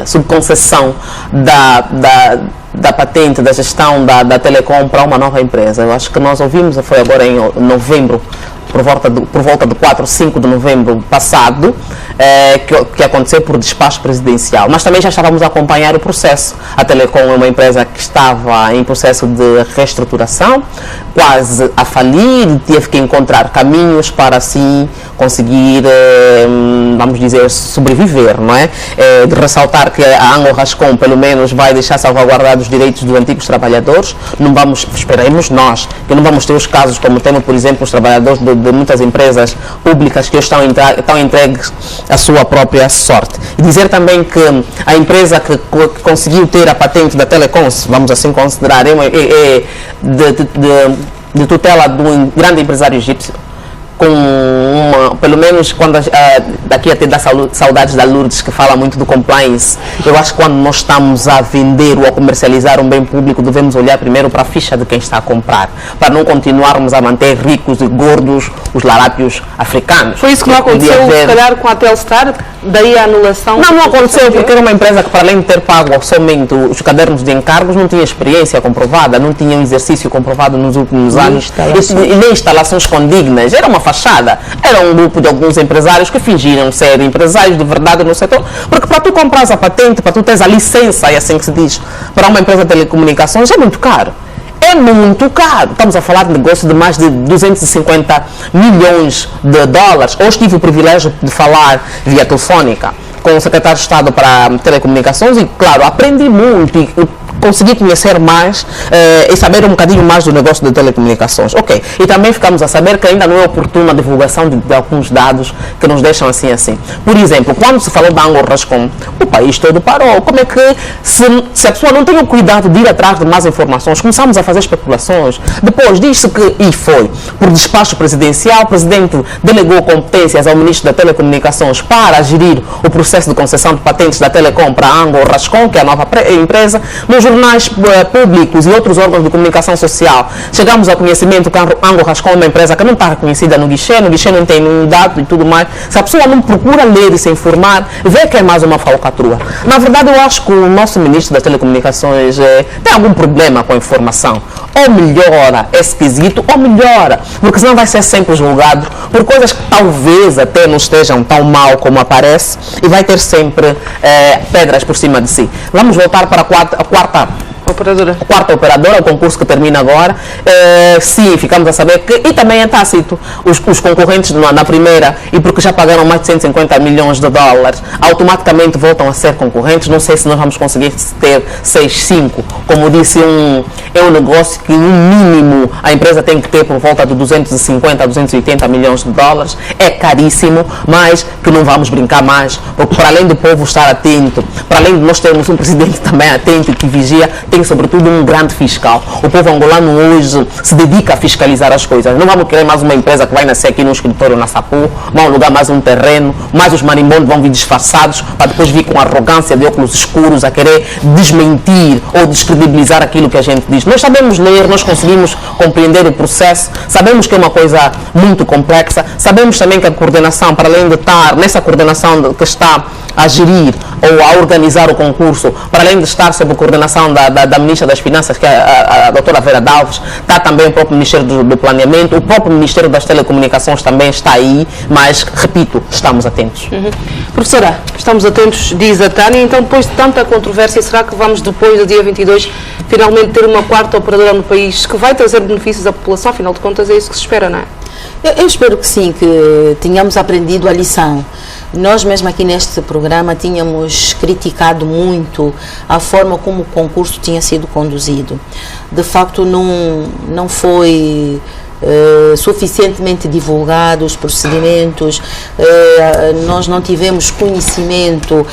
subconcessão da patente, da gestão da Telecom para uma nova empresa. Eu acho que nós ouvimos, foi agora em novembro, por volta de 4 ou 5 de novembro passado, que aconteceu por despacho presidencial. Mas também já estávamos a acompanhar o processo. A Telecom é uma empresa que estava em processo de reestruturação, quase a falir, e teve que encontrar caminhos para assim conseguir, vamos dizer, sobreviver, não é? De ressaltar que a Anglo Rascom, pelo menos, vai deixar salvaguardados os direitos dos antigos trabalhadores. Esperemos nós, que não vamos ter os casos como temos, por exemplo, os trabalhadores de muitas empresas públicas que estão entregues à sua própria sorte. E dizer também que a empresa que conseguiu ter a patente da Telecom, vamos assim considerar, é de tutela de um grande empresário egípcio, pelo menos quando daqui até dá saudades da Lourdes, que fala muito do compliance. Eu acho que quando nós estamos a vender ou a comercializar um bem público, devemos olhar primeiro para a ficha de quem está a comprar, para não continuarmos a manter ricos e gordos os larápios africanos. Foi isso que não aconteceu, se calhar, com a Telstar, daí a anulação? Não aconteceu, porque era uma empresa que, para além de ter pago somente os cadernos de encargos, não tinha experiência comprovada, não tinha um exercício comprovado nos últimos anos, e nem instalações condignas. Era uma fachada. Era um grupo de alguns empresários que fingiram ser empresários de verdade no setor, porque para tu comprar a patente, para tu teres a licença, é assim que se diz, para uma empresa de telecomunicações, é muito caro. É muito caro. Estamos a falar de negócio de mais de 250 milhões de dólares. Hoje tive o privilégio de falar via telefónica com o secretário de Estado para Telecomunicações e, claro, aprendi muito e consegui conhecer mais e saber um bocadinho mais do negócio de telecomunicações. Ok. E também ficamos a saber que ainda não é oportuna a divulgação de alguns dados que nos deixam assim. Por exemplo, quando se falou da Anglo Rascom, o país todo parou. Como é que, se a pessoa não tem o cuidado de ir atrás de mais informações, começamos a fazer especulações. Depois disse que, e foi, por despacho presidencial, o presidente delegou competências ao ministro da Telecomunicações para gerir o processo de concessão de patentes da Telecom para a Anglo Rascom, que é a nova empresa. Nos jornais públicos e outros órgãos de comunicação social, chegamos ao conhecimento que a Anglo Rascom é uma empresa que não está reconhecida no guichê não tem nenhum dado e tudo mais. Se a pessoa não procura ler e se informar, vê que é mais uma falcatrua. Na verdade, eu acho que o nosso ministro das Telecomunicações tem algum problema com a informação. ou melhora esse quesito ou melhora, porque senão vai ser sempre julgado por coisas que talvez até não estejam tão mal como aparece e vai ter sempre pedras por cima de si. Vamos voltar para a quarta operadora, o concurso que termina agora. Sim, ficamos a saber que, e também é tácito, os concorrentes na primeira, e porque já pagaram mais de 150 milhões de dólares, automaticamente voltam a ser concorrentes. Não sei se nós vamos conseguir ter 6, 5. Como disse, é um negócio que, no mínimo, a empresa tem que ter por volta de 250 a 280 milhões de dólares. É caríssimo, mas que não vamos brincar mais, porque para além do povo estar atento, para além de nós termos um presidente também atento e que vigia, tem sobretudo um grande fiscal. O povo angolano hoje se dedica a fiscalizar as coisas. Não vamos querer mais uma empresa que vai nascer aqui no escritório na Sapu, vão alugar mais um terreno, mais os marimbondos vão vir disfarçados para depois vir com arrogância de óculos escuros a querer desmentir ou descredibilizar aquilo que a gente diz. Nós sabemos ler, nós conseguimos compreender o processo, sabemos que é uma coisa muito complexa, sabemos também que a coordenação, para além de estar nessa coordenação que está a gerir ou a organizar o concurso, para além de estar sob a coordenação da Ministra das Finanças, que é a doutora Vera Dalves, está também o próprio Ministério do Planeamento, o próprio Ministério das Telecomunicações também está aí, mas, repito, estamos atentos. Professora, estamos atentos, diz a Tânia, então depois de tanta controvérsia, será que vamos depois do dia 22 finalmente ter uma quarta operadora no país que vai trazer benefícios à população? Afinal de contas é isso que se espera, não é? Eu espero que sim, que tenhamos aprendido a lição. Nós mesmo aqui neste programa tínhamos criticado muito a forma como o concurso tinha sido conduzido. De facto, não foi suficientemente divulgados os procedimentos, nós não tivemos conhecimento,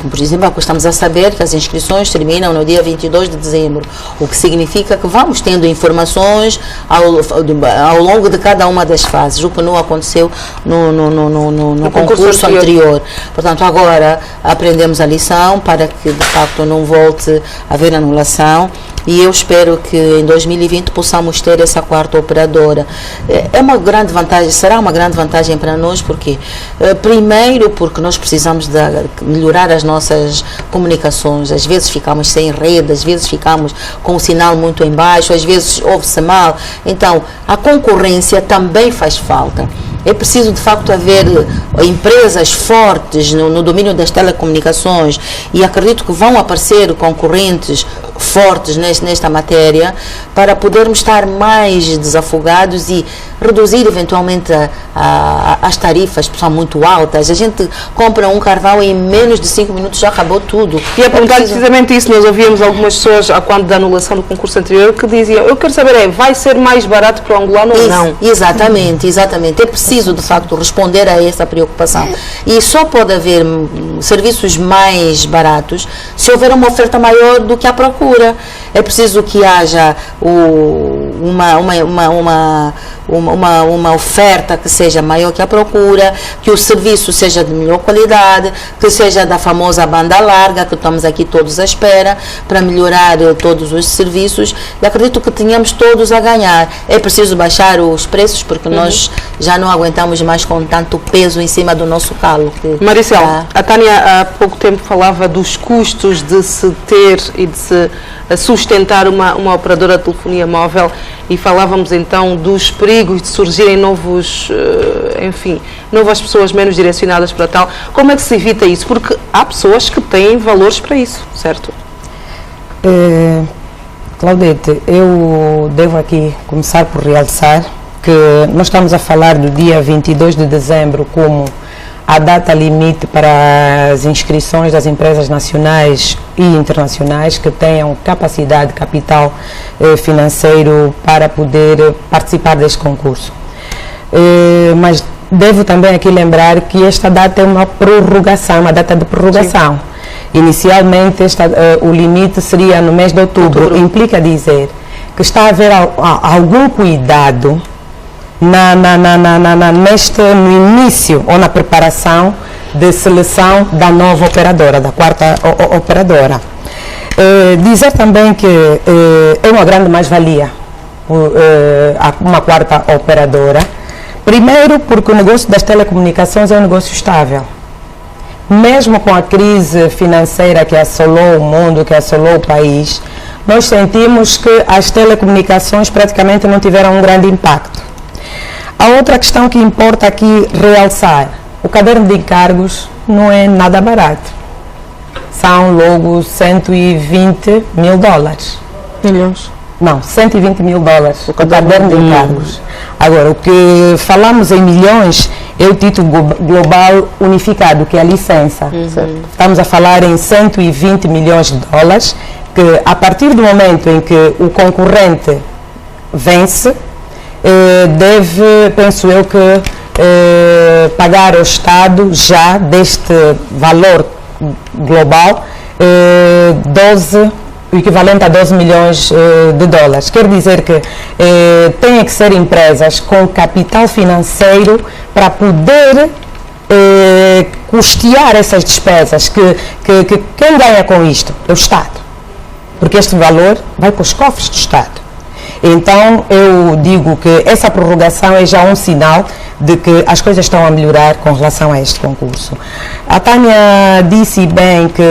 por exemplo, estamos a saber que as inscrições terminam no dia 22 de dezembro, o que significa que vamos tendo informações ao longo de cada uma das fases, o que não aconteceu no concurso anterior. Portanto, agora aprendemos a lição para que de facto não volte a haver anulação. E eu espero que em 2020 possamos ter essa quarta operadora. É uma grande vantagem, será uma grande vantagem para nós, porque primeiro porque nós precisamos de melhorar as nossas comunicações. Às vezes ficamos sem rede, às vezes ficamos com o sinal muito em baixo, às vezes ouve-se mal. Então, a concorrência também faz falta. É preciso, de facto, haver empresas fortes no domínio das telecomunicações, e acredito que vão aparecer concorrentes fortes nesta matéria, para podermos estar mais desafogados e reduzir eventualmente as tarifas, que são muito altas. A gente compra um carvão e em menos de 5 minutos já acabou tudo. E a perguntar precisamente isso, nós ouvíamos algumas pessoas, quando da anulação do concurso anterior, que diziam, eu quero saber, vai ser mais barato para o angolano ou não? Exatamente. É preciso, de facto, responder a essa preocupação. E só pode haver serviços mais baratos se houver uma oferta maior do que a procura. É preciso que haja uma oferta que seja maior que a procura, que o serviço seja de melhor qualidade, que seja da famosa banda larga, que estamos aqui todos à espera, para melhorar todos os serviços. E acredito que tenhamos todos a ganhar. É preciso baixar os preços, porque nós já não aguentamos mais com tanto peso em cima do nosso calo. Maricel, a Tânia há pouco tempo falava dos custos de se ter e de se sustentar uma operadora de telefonia móvel, e falávamos então dos perigos de surgirem novas pessoas menos direcionadas para tal. Como é que se evita isso? Porque há pessoas que têm valores para isso, certo? Claudete, eu devo aqui começar por realçar que nós estamos a falar do dia 22 de dezembro como a data limite para as inscrições das empresas nacionais e internacionais que tenham capacidade, capital financeiro para poder participar deste concurso. Mas devo também aqui lembrar que esta data é uma prorrogação, uma data de prorrogação. Sim. Inicialmente o limite seria no mês de outubro. Implica dizer que está a haver algum cuidado no início ou na preparação de seleção da nova operadora, da quarta operadora. Dizer também que é uma grande mais-valia uma quarta operadora. Primeiro, porque o negócio das telecomunicações é um negócio estável. Mesmo com a crise financeira que assolou o mundo, que assolou o país, nós sentimos que as telecomunicações praticamente não tiveram um grande impacto. A outra questão que importa aqui realçar, o caderno de encargos não é nada barato. São logo 120 mil dólares. Milhões? Não, 120 mil dólares, o caderno de encargos. Agora, o que falamos em milhões é o título global unificado, que é a licença. Estamos a falar em 120 milhões de dólares, que a partir do momento em que o concorrente vence, deve, penso eu, que pagar ao Estado já deste valor global o equivalente a 12 milhões de dólares. Quer dizer que tem que ser empresas com capital financeiro para poder custear essas despesas, que quem ganha com isto é o Estado, porque este valor vai para os cofres do Estado. Então, eu digo que essa prorrogação é já um sinal de que as coisas estão a melhorar com relação a este concurso. A Tânia disse bem que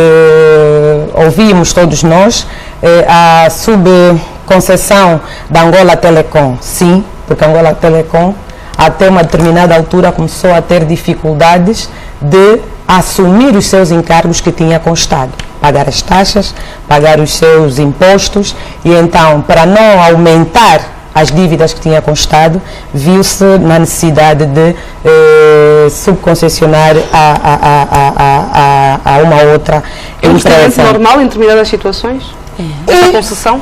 ouvimos todos nós a subconcessão da Angola Telecom. Sim, porque a Angola Telecom, até uma determinada altura, começou a ter dificuldades de assumir os seus encargos que tinha com o Estado. Pagar as taxas, pagar os seus impostos, e então, para não aumentar as dívidas que tinha com o Estado, viu-se na necessidade de subconcessionar a uma outra empresa. É normal em determinadas situações? Essa concessão?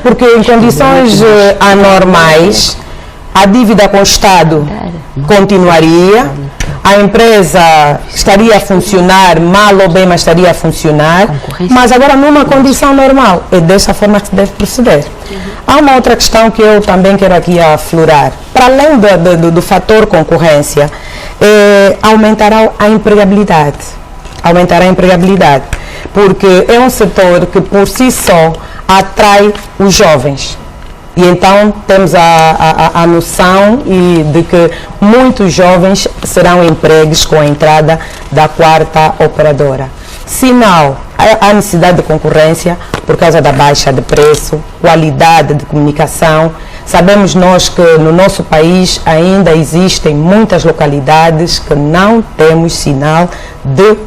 Porque em condições anormais, a dívida com o Estado continuaria, a empresa estaria a funcionar, mal ou bem, mas estaria a funcionar, mas agora numa condição normal. É dessa forma que se deve proceder. Há uma outra questão que eu também quero aqui aflorar. Para além do fator concorrência, aumentará a empregabilidade. Aumentará a empregabilidade, porque é um setor que por si só atrai os jovens. E então temos a noção de que muitos jovens serão empregues com a entrada da quarta operadora. Sinal, há necessidade de concorrência por causa da baixa de preço, qualidade de comunicação. Sabemos nós que no nosso país ainda existem muitas localidades que não temos sinal de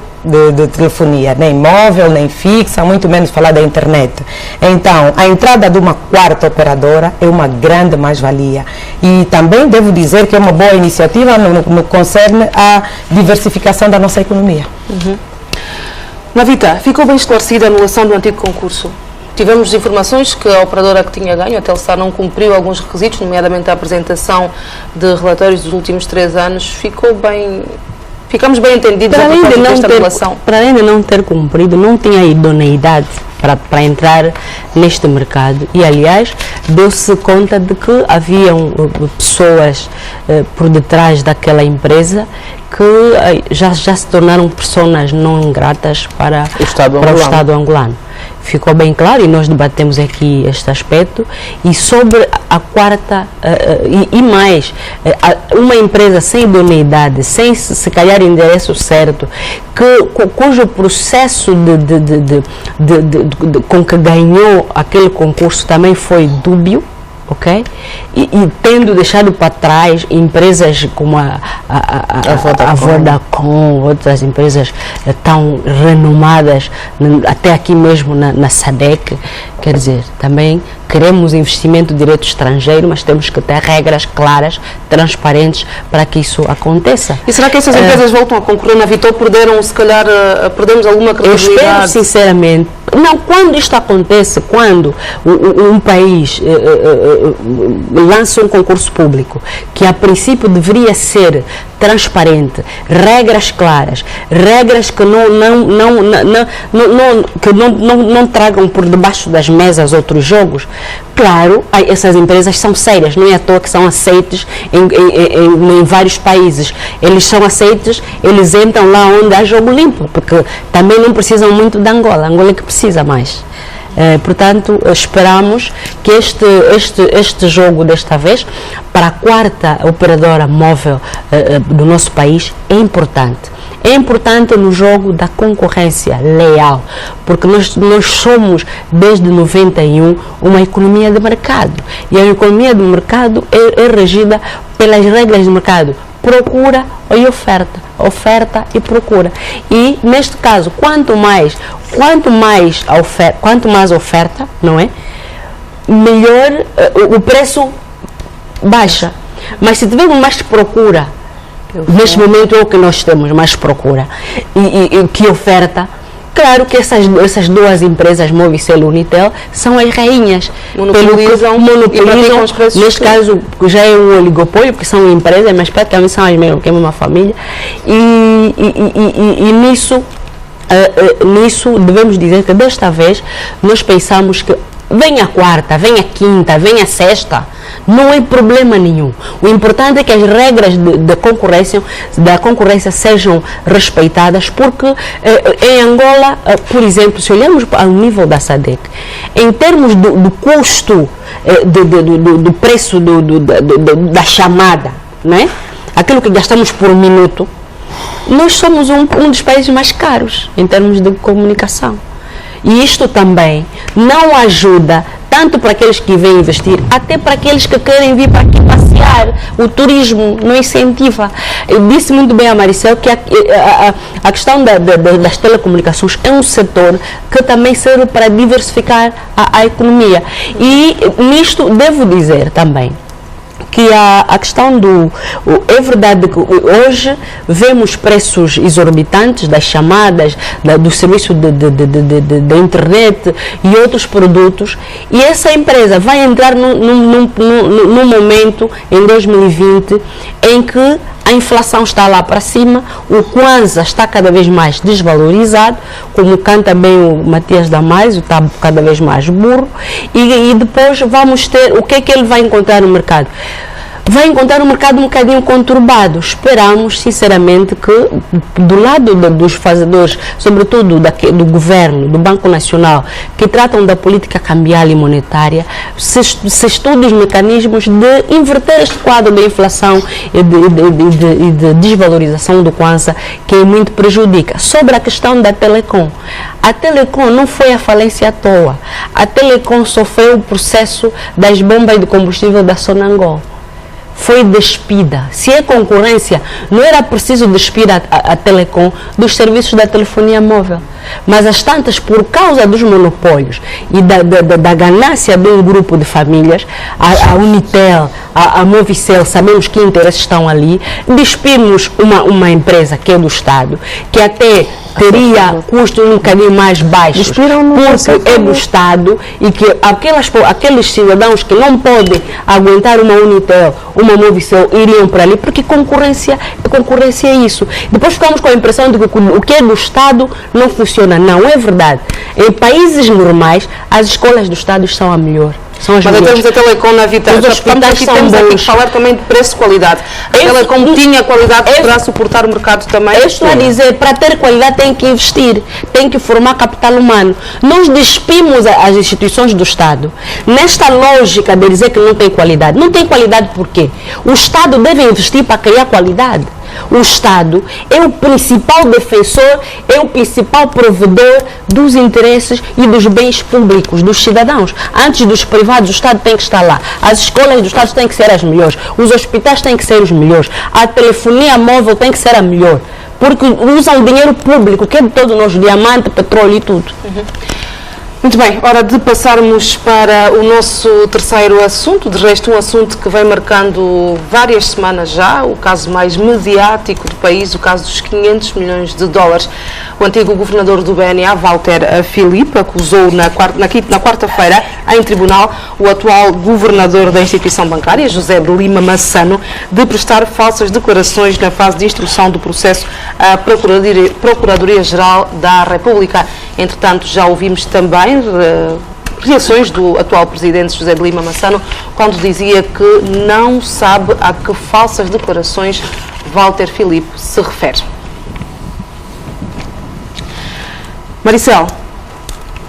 telefonia, nem móvel, nem fixa, muito menos falar da internet. Então, a entrada de uma quarta operadora é uma grande mais-valia. E também devo dizer que é uma boa iniciativa no que concerne à diversificação da nossa economia. Navita, ficou bem esclarecida a anulação do antigo concurso. Tivemos informações que a operadora que tinha ganho, a Telstar, não cumpriu alguns requisitos, nomeadamente a apresentação de relatórios dos últimos 3 anos. Ficamos bem entendidos a propósito desta relação. Para além de não ter cumprido, não tinha idoneidade para entrar neste mercado. E, aliás, deu-se conta de que haviam pessoas por detrás daquela empresa que já se tornaram pessoas não gratas para o Estado angolano. Ficou bem claro, e nós debatemos aqui este aspecto. E sobre a quarta, e mais, uma empresa sem idoneidade, sem se calhar endereço certo, cujo processo com que ganhou aquele concurso também foi dúbio, ok? E tendo deixado para trás empresas como a Vodacom, outras empresas tão renomadas, até aqui mesmo na SADC, quer dizer, também queremos investimento direto estrangeiro, mas temos que ter regras claras, transparentes, para que isso aconteça. E será que essas empresas voltam a concorrer na Vitor? Perdemos alguma credibilidade? Eu espero, sinceramente. Não, quando isto acontece, quando um país lança um concurso público, que a princípio deveria ser transparente, regras claras, regras que não tragam por debaixo das mesas outros jogos, claro, essas empresas são sérias, não é à toa que são aceites em vários países. Eles são aceites, eles entram lá onde há jogo limpo, porque também não precisam muito da Angola, a Angola é que precisa mais. Portanto, esperamos que este jogo, desta vez, para a quarta operadora móvel do nosso país, é importante. é importante no jogo da concorrência leal, porque nós somos, desde 91, uma economia de mercado. E a economia de mercado é regida pelas regras de mercado. Procura e oferta e procura. E neste caso, quanto mais oferta, não é? Melhor o preço baixa. Mas se tivermos mais procura, neste momento é o que nós temos, mais procura e que oferta. Claro que essas duas empresas, Movicel e Unitel, são as rainhas. Monopolizam, neste caso já é um oligopólio, porque são empresas, mas praticamente são as mesmas, porque é uma família. E nisso devemos dizer que desta vez nós pensamos que vem a quarta, vem a quinta, vem a sexta, não é problema nenhum. O importante é que as regras da concorrência sejam respeitadas, porque em Angola, por exemplo, se olharmos ao nível da SADC, em termos do custo, do preço da chamada, né? Aquilo que gastamos por minuto, nós somos um dos países mais caros em termos de comunicação. E isto também não ajuda tanto para aqueles que vêm investir, até para aqueles que querem vir para aqui passear. O turismo não incentiva. Eu disse muito bem a Maricel que a questão das telecomunicações é um setor que também serve para diversificar a economia. E nisto devo dizer também que a questão é verdade que hoje vemos preços exorbitantes das chamadas, do serviço da internet e outros produtos, e essa empresa vai entrar num momento, em 2020, em que a inflação está lá para cima, o Kwanza está cada vez mais desvalorizado, como canta bem o Matias Damasio, está cada vez mais burro, e depois vamos ter, o que é que ele vai encontrar no mercado? Vai encontrar um mercado um bocadinho conturbado. Esperamos, sinceramente, que do lado dos fazedores, sobretudo do governo, do Banco Nacional, que tratam da política cambial e monetária, se estudem os mecanismos de inverter este quadro de inflação e de desvalorização do Kwanza, que muito prejudica. Sobre a questão da Telecom, a Telecom não foi à falência à toa. A Telecom sofreu o processo das bombas de combustível da Sonangol. Foi despida. Se é concorrência, não era preciso despir a Telecom dos serviços da telefonia móvel. Mas as tantas, por causa dos monopólios e da ganância de um grupo de famílias, a Unitel, a Movicel, sabemos que interesses estão ali, despimos uma empresa que é do Estado, que até teria custos um bocadinho mais baixos, porque é do Estado, e que aqueles cidadãos que não podem aguentar uma Unitel, uma Movicel, iriam para ali, porque concorrência é isso. Depois ficamos com a impressão de que o que é do Estado não funciona. Não é verdade. Em países normais, as escolas do Estado são a melhor. Mas em termos da Telecom na Vitória, temos aqui que falar também de preço e qualidade. A Telecom tinha qualidade para suportar o mercado também. Eu estou a dizer, para ter qualidade tem que investir, tem que formar capital humano. Nós despimos as instituições do Estado nesta lógica de dizer que não tem qualidade. Não tem qualidade por quê? O Estado deve investir para criar qualidade. O Estado é o principal defensor, é o principal provedor dos interesses e dos bens públicos dos cidadãos. Antes dos privados, o Estado tem que estar lá. As escolas do Estado têm que ser as melhores. Os hospitais têm que ser os melhores. A telefonia móvel tem que ser a melhor. Porque usam o dinheiro público, que é de todos nós, diamante, petróleo e tudo. Muito bem, hora de passarmos para o nosso terceiro assunto, de resto um assunto que vem marcando várias semanas já, o caso mais mediático do país, o caso dos 500 milhões de dólares. O antigo governador do BNA, Walter Filipe, acusou na quarta-feira, em tribunal, o atual governador da instituição bancária, José de Lima Massano, de prestar falsas declarações na fase de instrução do processo à Procuradoria-Geral da República. Entretanto, já ouvimos também reações do atual presidente José de Lima Massano, quando dizia que não sabe a que falsas declarações Walter Filipe se refere. Maricel,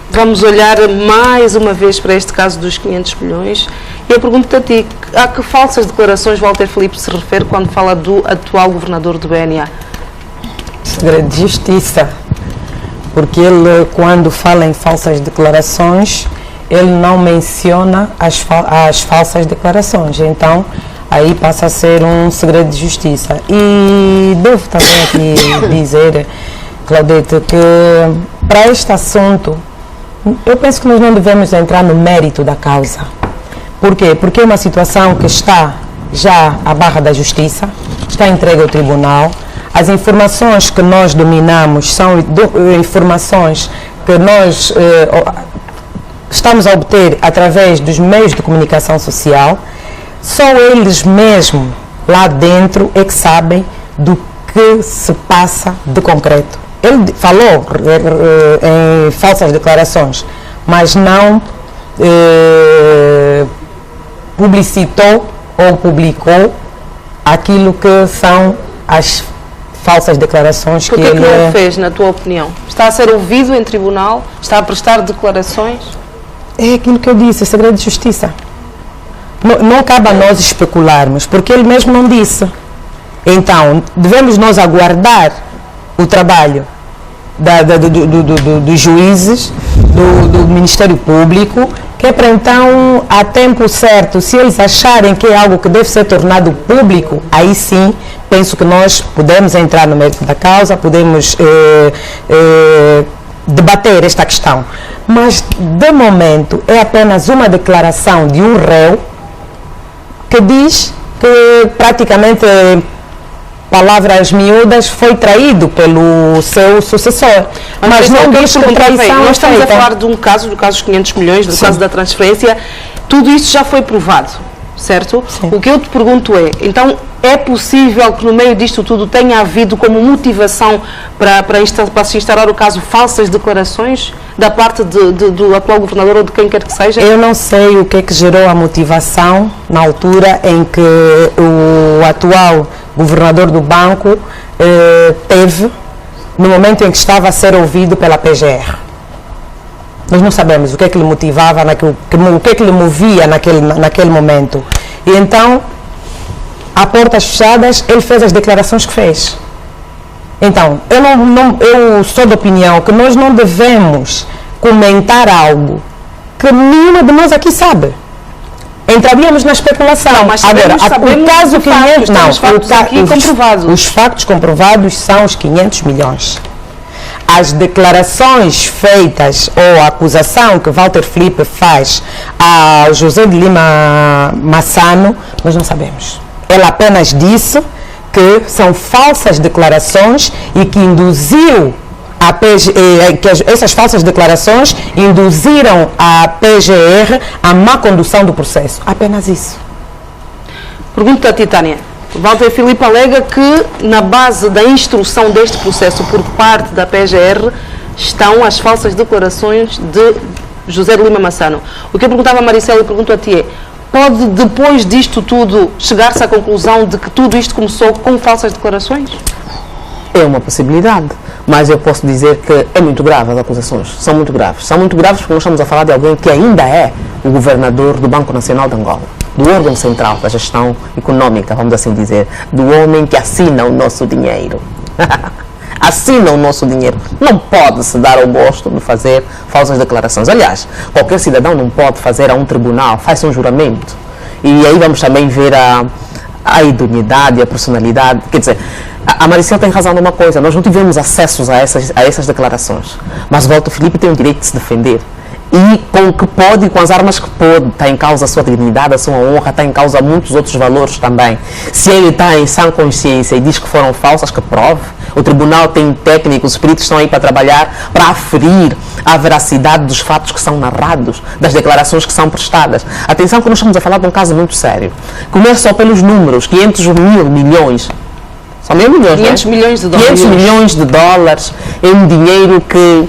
vamos olhar mais uma vez para este caso dos 500 milhões. Eu pergunto-te a ti, a que falsas declarações Walter Filipe se refere quando fala do atual governador do BNA? segredo de justiça, porque ele, quando fala em falsas declarações, ele não menciona as falsas declarações, então aí passa a ser um segredo de justiça. E devo também aqui dizer, Claudete, que para este assunto, eu penso que nós não devemos entrar no mérito da causa. Por quê? Porque é uma situação que está já à barra da justiça, está entregue ao tribunal. As informações que nós dominamos são informações que nós estamos a obter através dos meios de comunicação social. Só eles mesmos lá dentro é que sabem do que se passa de concreto. Ele falou em falsas declarações, mas não publicitou ou publicou aquilo que são as falsas declarações que ele... Por que não fez, na tua opinião? Está a ser ouvido em tribunal? Está a prestar declarações? É aquilo que eu disse, é segredo de justiça. Não cabe a nós especularmos, porque ele mesmo não disse. Então, devemos nós aguardar o trabalho dos juízes, do Ministério Público, que é para então, a tempo certo, se eles acharem que é algo que deve ser tornado público, aí sim, penso que nós podemos entrar no mérito da causa, podemos debater esta questão. Mas, de momento, é apenas uma declaração de um réu que diz que praticamente, palavras miúdas, foi traído pelo seu sucessor. Mas não diz que traição. Nós estamos a falar de um caso, do caso dos 500 milhões, do caso da transferência. Tudo isso já foi provado, certo? Sim. O que eu te pergunto é, então, é possível que no meio disto tudo tenha havido como motivação para se instaurar o caso falsas declarações da parte do atual governador ou de quem quer que seja? Eu não sei o que é que gerou a motivação na altura em que o atual governador do banco teve, no momento em que estava a ser ouvido pela PGR. Nós não sabemos o que é que lhe motivava, o que é que lhe movia naquele momento. E então, a portas fechadas, ele fez as declarações que fez. Então, eu sou da opinião que nós não devemos comentar algo que nenhuma de nós aqui sabe. Entraríamos na especulação. Não, mas agora, o caso 500, os factos comprovados são os 500 milhões. As declarações feitas ou a acusação que Walter Filipe faz a José de Lima Massano, nós não sabemos. Ele apenas disse que são falsas declarações e que induziu que essas falsas declarações induziram a PGR à má condução do processo. Apenas isso. Pergunta a Titânia. Walter Filipe alega que na base da instrução deste processo por parte da PGR estão as falsas declarações de José de Lima Massano. O que eu perguntava a Maricela e pergunto a ti é, pode depois disto tudo chegar-se à conclusão de que tudo isto começou com falsas declarações? É uma possibilidade, mas eu posso dizer que é muito grave as acusações, são muito graves. São muito graves porque nós estamos a falar de alguém que ainda é o governador do Banco Nacional de Angola, do órgão central da gestão econômica, vamos assim dizer, do homem que assina o nosso dinheiro. Assina o nosso dinheiro. Não pode se dar ao gosto de fazer falsas declarações. Aliás, qualquer cidadão não pode fazer a um tribunal, faz um juramento. E aí vamos também ver a idoneidade, a personalidade. Quer dizer, a Maricela tem razão numa coisa, nós não tivemos acessos a essas declarações. Mas o Walter Filipe tem o direito de se defender. E com o que pode e com as armas que pode, está em causa a sua dignidade, a sua honra, está em causa muitos outros valores também. Se ele está em sã consciência e diz que foram falsas, que prove. O tribunal tem técnicos, os peritos estão aí para trabalhar, para aferir a veracidade dos fatos que são narrados, das declarações que são prestadas. Atenção que nós estamos a falar de um caso muito sério. Começa só pelos números, 500 mil milhões. São mil milhões, 500 milhões de dólares. 500 milhões de dólares é um dinheiro que...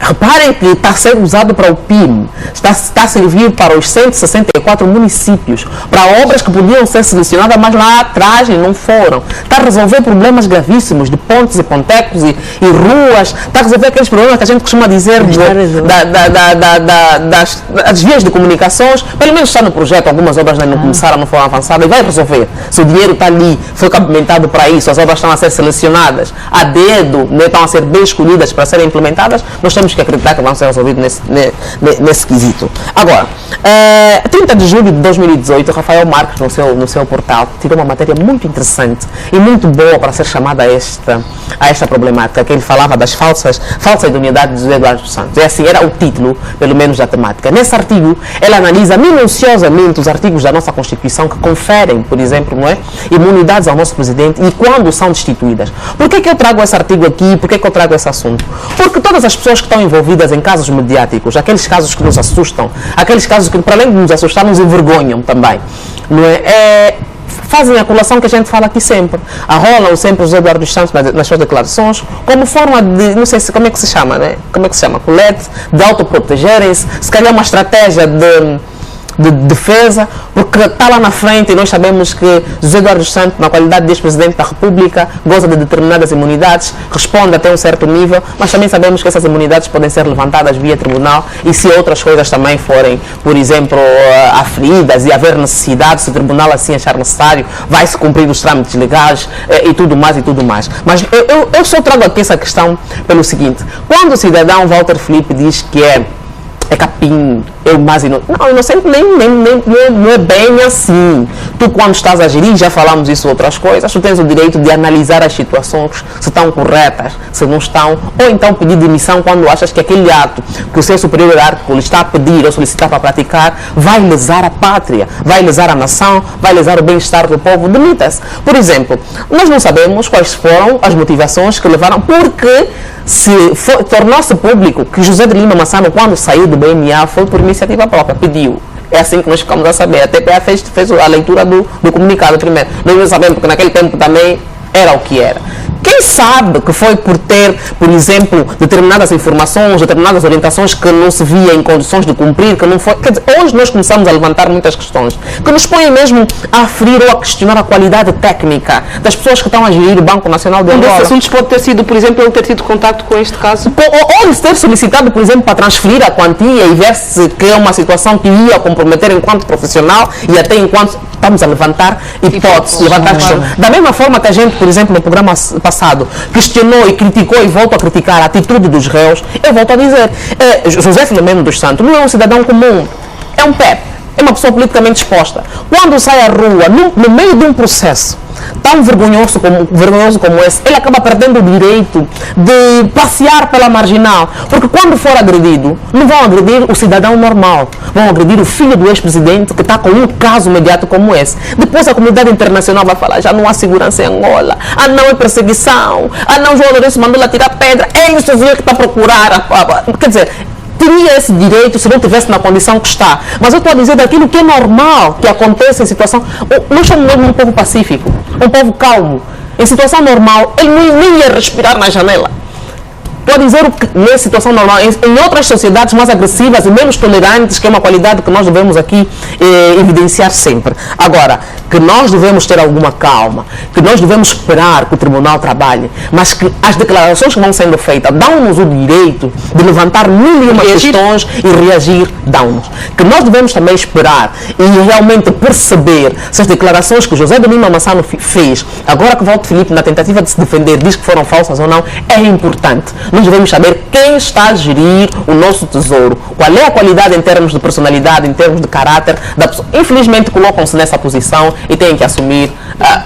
Reparem que está a ser usado para o PIM, está a servir para os 164 municípios, para obras que podiam ser selecionadas, mas lá atrás não foram. Está a resolver problemas gravíssimos de pontes e pontecos e ruas, está a resolver aqueles problemas que a gente costuma dizer das vias de comunicações. Pelo menos está no projeto, algumas obras ainda não começaram, não foram avançadas, e vai resolver. Se o dinheiro está ali, foi capimentado para isso, as obras estão a ser selecionadas a dedo, né, estão a ser bem escolhidas para serem implementadas, nós temos que acreditar que vão ser resolvidos nesse quesito. Agora, 30 de julho de 2018, Rafael Marques, no seu portal, tirou uma matéria muito interessante e muito boa para ser chamada a esta problemática, que ele falava das falsa idoneidade de José Eduardo dos Santos. Assim era o título, pelo menos, da temática. Nesse artigo, ele analisa minuciosamente os artigos da nossa Constituição que conferem, por exemplo, não é, imunidades ao nosso presidente e quando são destituídas. Por que eu trago esse artigo aqui? Por que eu trago esse assunto? Porque todas as pessoas que estão envolvidas em casos mediáticos, aqueles casos que nos assustam, aqueles casos que, para além de nos assustar, nos envergonham também, não é? Fazem a colação que a gente fala aqui sempre. Arrolam sempre José Eduardo dos Santos nas suas declarações como forma de, não sei como é que se chama, né? Como é que se chama? Colete, de autoprotegerem-se, se calhar uma estratégia de defesa, porque está lá na frente e nós sabemos que José Eduardo dos Santos, na qualidade de ex-presidente da República, goza de determinadas imunidades, responde até um certo nível, mas também sabemos que essas imunidades podem ser levantadas via tribunal e se outras coisas também forem, por exemplo, aferidas e haver necessidade, se o tribunal assim achar necessário, vai-se cumprir os trâmites legais e tudo mais. Mas eu só trago aqui essa questão pelo seguinte: quando o cidadão Walter Filipe diz que é capim, inocente não é bem assim. Tu, quando estás a gerir, já falamos isso outras coisas, tu tens o direito de analisar as situações, se estão corretas, se não estão, ou então pedir demissão quando achas que aquele ato que o seu superior hierárquico lhe está a pedir ou solicitar para praticar vai lesar a pátria, vai lesar a nação, vai lesar o bem-estar do povo. Demita-se. Por exemplo, nós não sabemos quais foram as motivações que levaram, porque tornou-se público que José de Lima Massano, quando saiu do BMA, foi por iniciativa própria, pediu. É assim que nós ficamos a saber. A TPA fez a leitura do comunicado primeiro. Nós não sabemos, porque naquele tempo também era o que era. Quem sabe que foi por ter, por exemplo, determinadas informações, determinadas orientações que não se via em condições de cumprir, que não foi... Quer dizer, hoje nós começamos a levantar muitas questões que nos põem mesmo a aferir ou a questionar a qualidade técnica das pessoas que estão a gerir o Banco Nacional de Angola. Um desses assuntos pode ter sido, por exemplo, ele ter tido contato com este caso? Ou ter solicitado, por exemplo, para transferir a quantia e ver-se que é uma situação que ia comprometer enquanto profissional e até enquanto estamos a levantar hipóteses, levantar questões. Da mesma forma que a gente, por exemplo, no programa passado, questionou e criticou e voltou a criticar a atitude dos réus, eu volto a dizer, José Filomeno dos Santos não é um cidadão comum, é um PEP, é uma pessoa politicamente exposta. Quando sai à rua, no meio de um processo tão vergonhoso como esse, ele acaba perdendo o direito de passear pela marginal, porque quando for agredido, não vão agredir o cidadão normal, vão agredir o filho do ex-presidente que está com um caso imediato como esse. Depois a comunidade internacional vai falar, já não há segurança em Angola, não é perseguição, não, João Lourenço mandou lá tirar pedra, é isso que está a procurar, quer dizer, teria esse direito se não tivesse na condição que está. Mas eu estou a dizer daquilo que é normal que aconteça em situação... Nós somos mesmo um povo pacífico, um povo calmo. Em situação normal, ele nem ia respirar na janela. Estou a dizer que nessa situação normal, em outras sociedades mais agressivas e menos tolerantes, que é uma qualidade que nós devemos aqui evidenciar sempre. Agora, que nós devemos ter alguma calma, que nós devemos esperar que o tribunal trabalhe, mas que as declarações que vão sendo feitas dão-nos o direito de levantar mil e uma questões e reagir, dão-nos. Que nós devemos também esperar e realmente perceber se as declarações que José de Lima Massano fez, agora que Walter Filipe, na tentativa de se defender, diz que foram falsas ou não, é importante. Nós devemos saber quem está a gerir o nosso tesouro, qual é a qualidade em termos de personalidade, em termos de caráter da pessoa. Infelizmente colocam-se nessa posição e têm que assumir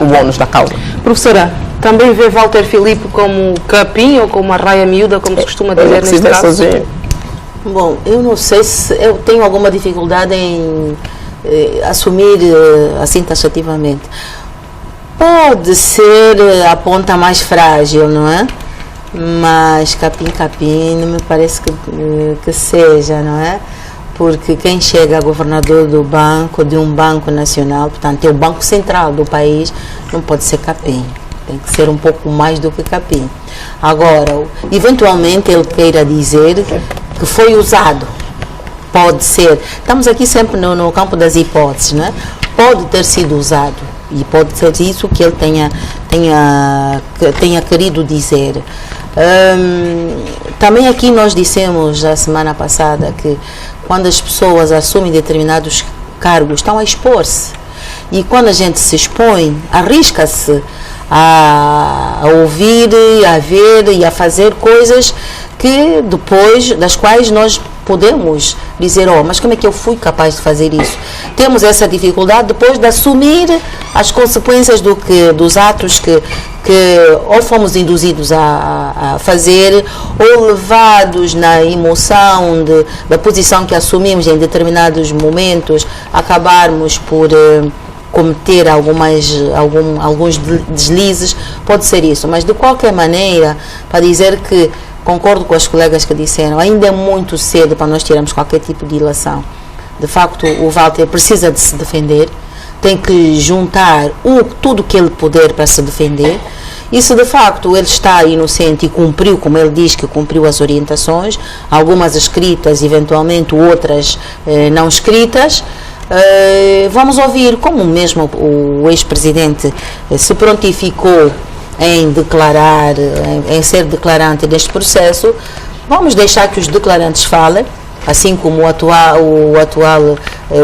o ônus da causa. Professora, também vê Walter Filipe como capim ou como uma raia miúda, como se costuma dizer neste caso? Sozinho. Bom, eu não sei se eu tenho alguma dificuldade em assumir assim taxativamente. Pode ser a ponta mais frágil, não é? Mas capim não me parece que seja, não é? Porque quem chega a governador do banco, de um banco nacional, portanto é o banco central do país, não pode ser capim, tem que ser um pouco mais do que capim. Agora, eventualmente ele queira dizer que foi usado. Pode ser. Estamos aqui sempre no campo das hipóteses, né? Pode ter sido usado. E pode ser isso que ele tenha querido dizer. Também aqui nós dissemos a semana passada que quando as pessoas assumem determinados cargos estão a expor-se. E quando a gente se expõe, arrisca-se a ouvir, a ver e a fazer coisas que depois, das quais nós podemos dizer, mas como é que eu fui capaz de fazer isso? Temos essa dificuldade depois de assumir as consequências dos atos que ou fomos induzidos a fazer, ou levados na emoção da posição que assumimos em determinados momentos, acabarmos por cometer alguns deslizes. Pode ser isso, mas de qualquer maneira, para dizer que concordo com as colegas que disseram, ainda é muito cedo para nós tirarmos qualquer tipo de ilação. De facto, o Walter precisa de se defender, tem que juntar tudo o que ele puder para se defender, e se de facto ele está inocente e cumpriu, como ele diz que cumpriu as orientações, algumas escritas, eventualmente outras não escritas, vamos ouvir, como mesmo o ex-presidente se prontificou em declarar, em ser declarante deste processo, vamos deixar que os declarantes falem, assim como o atual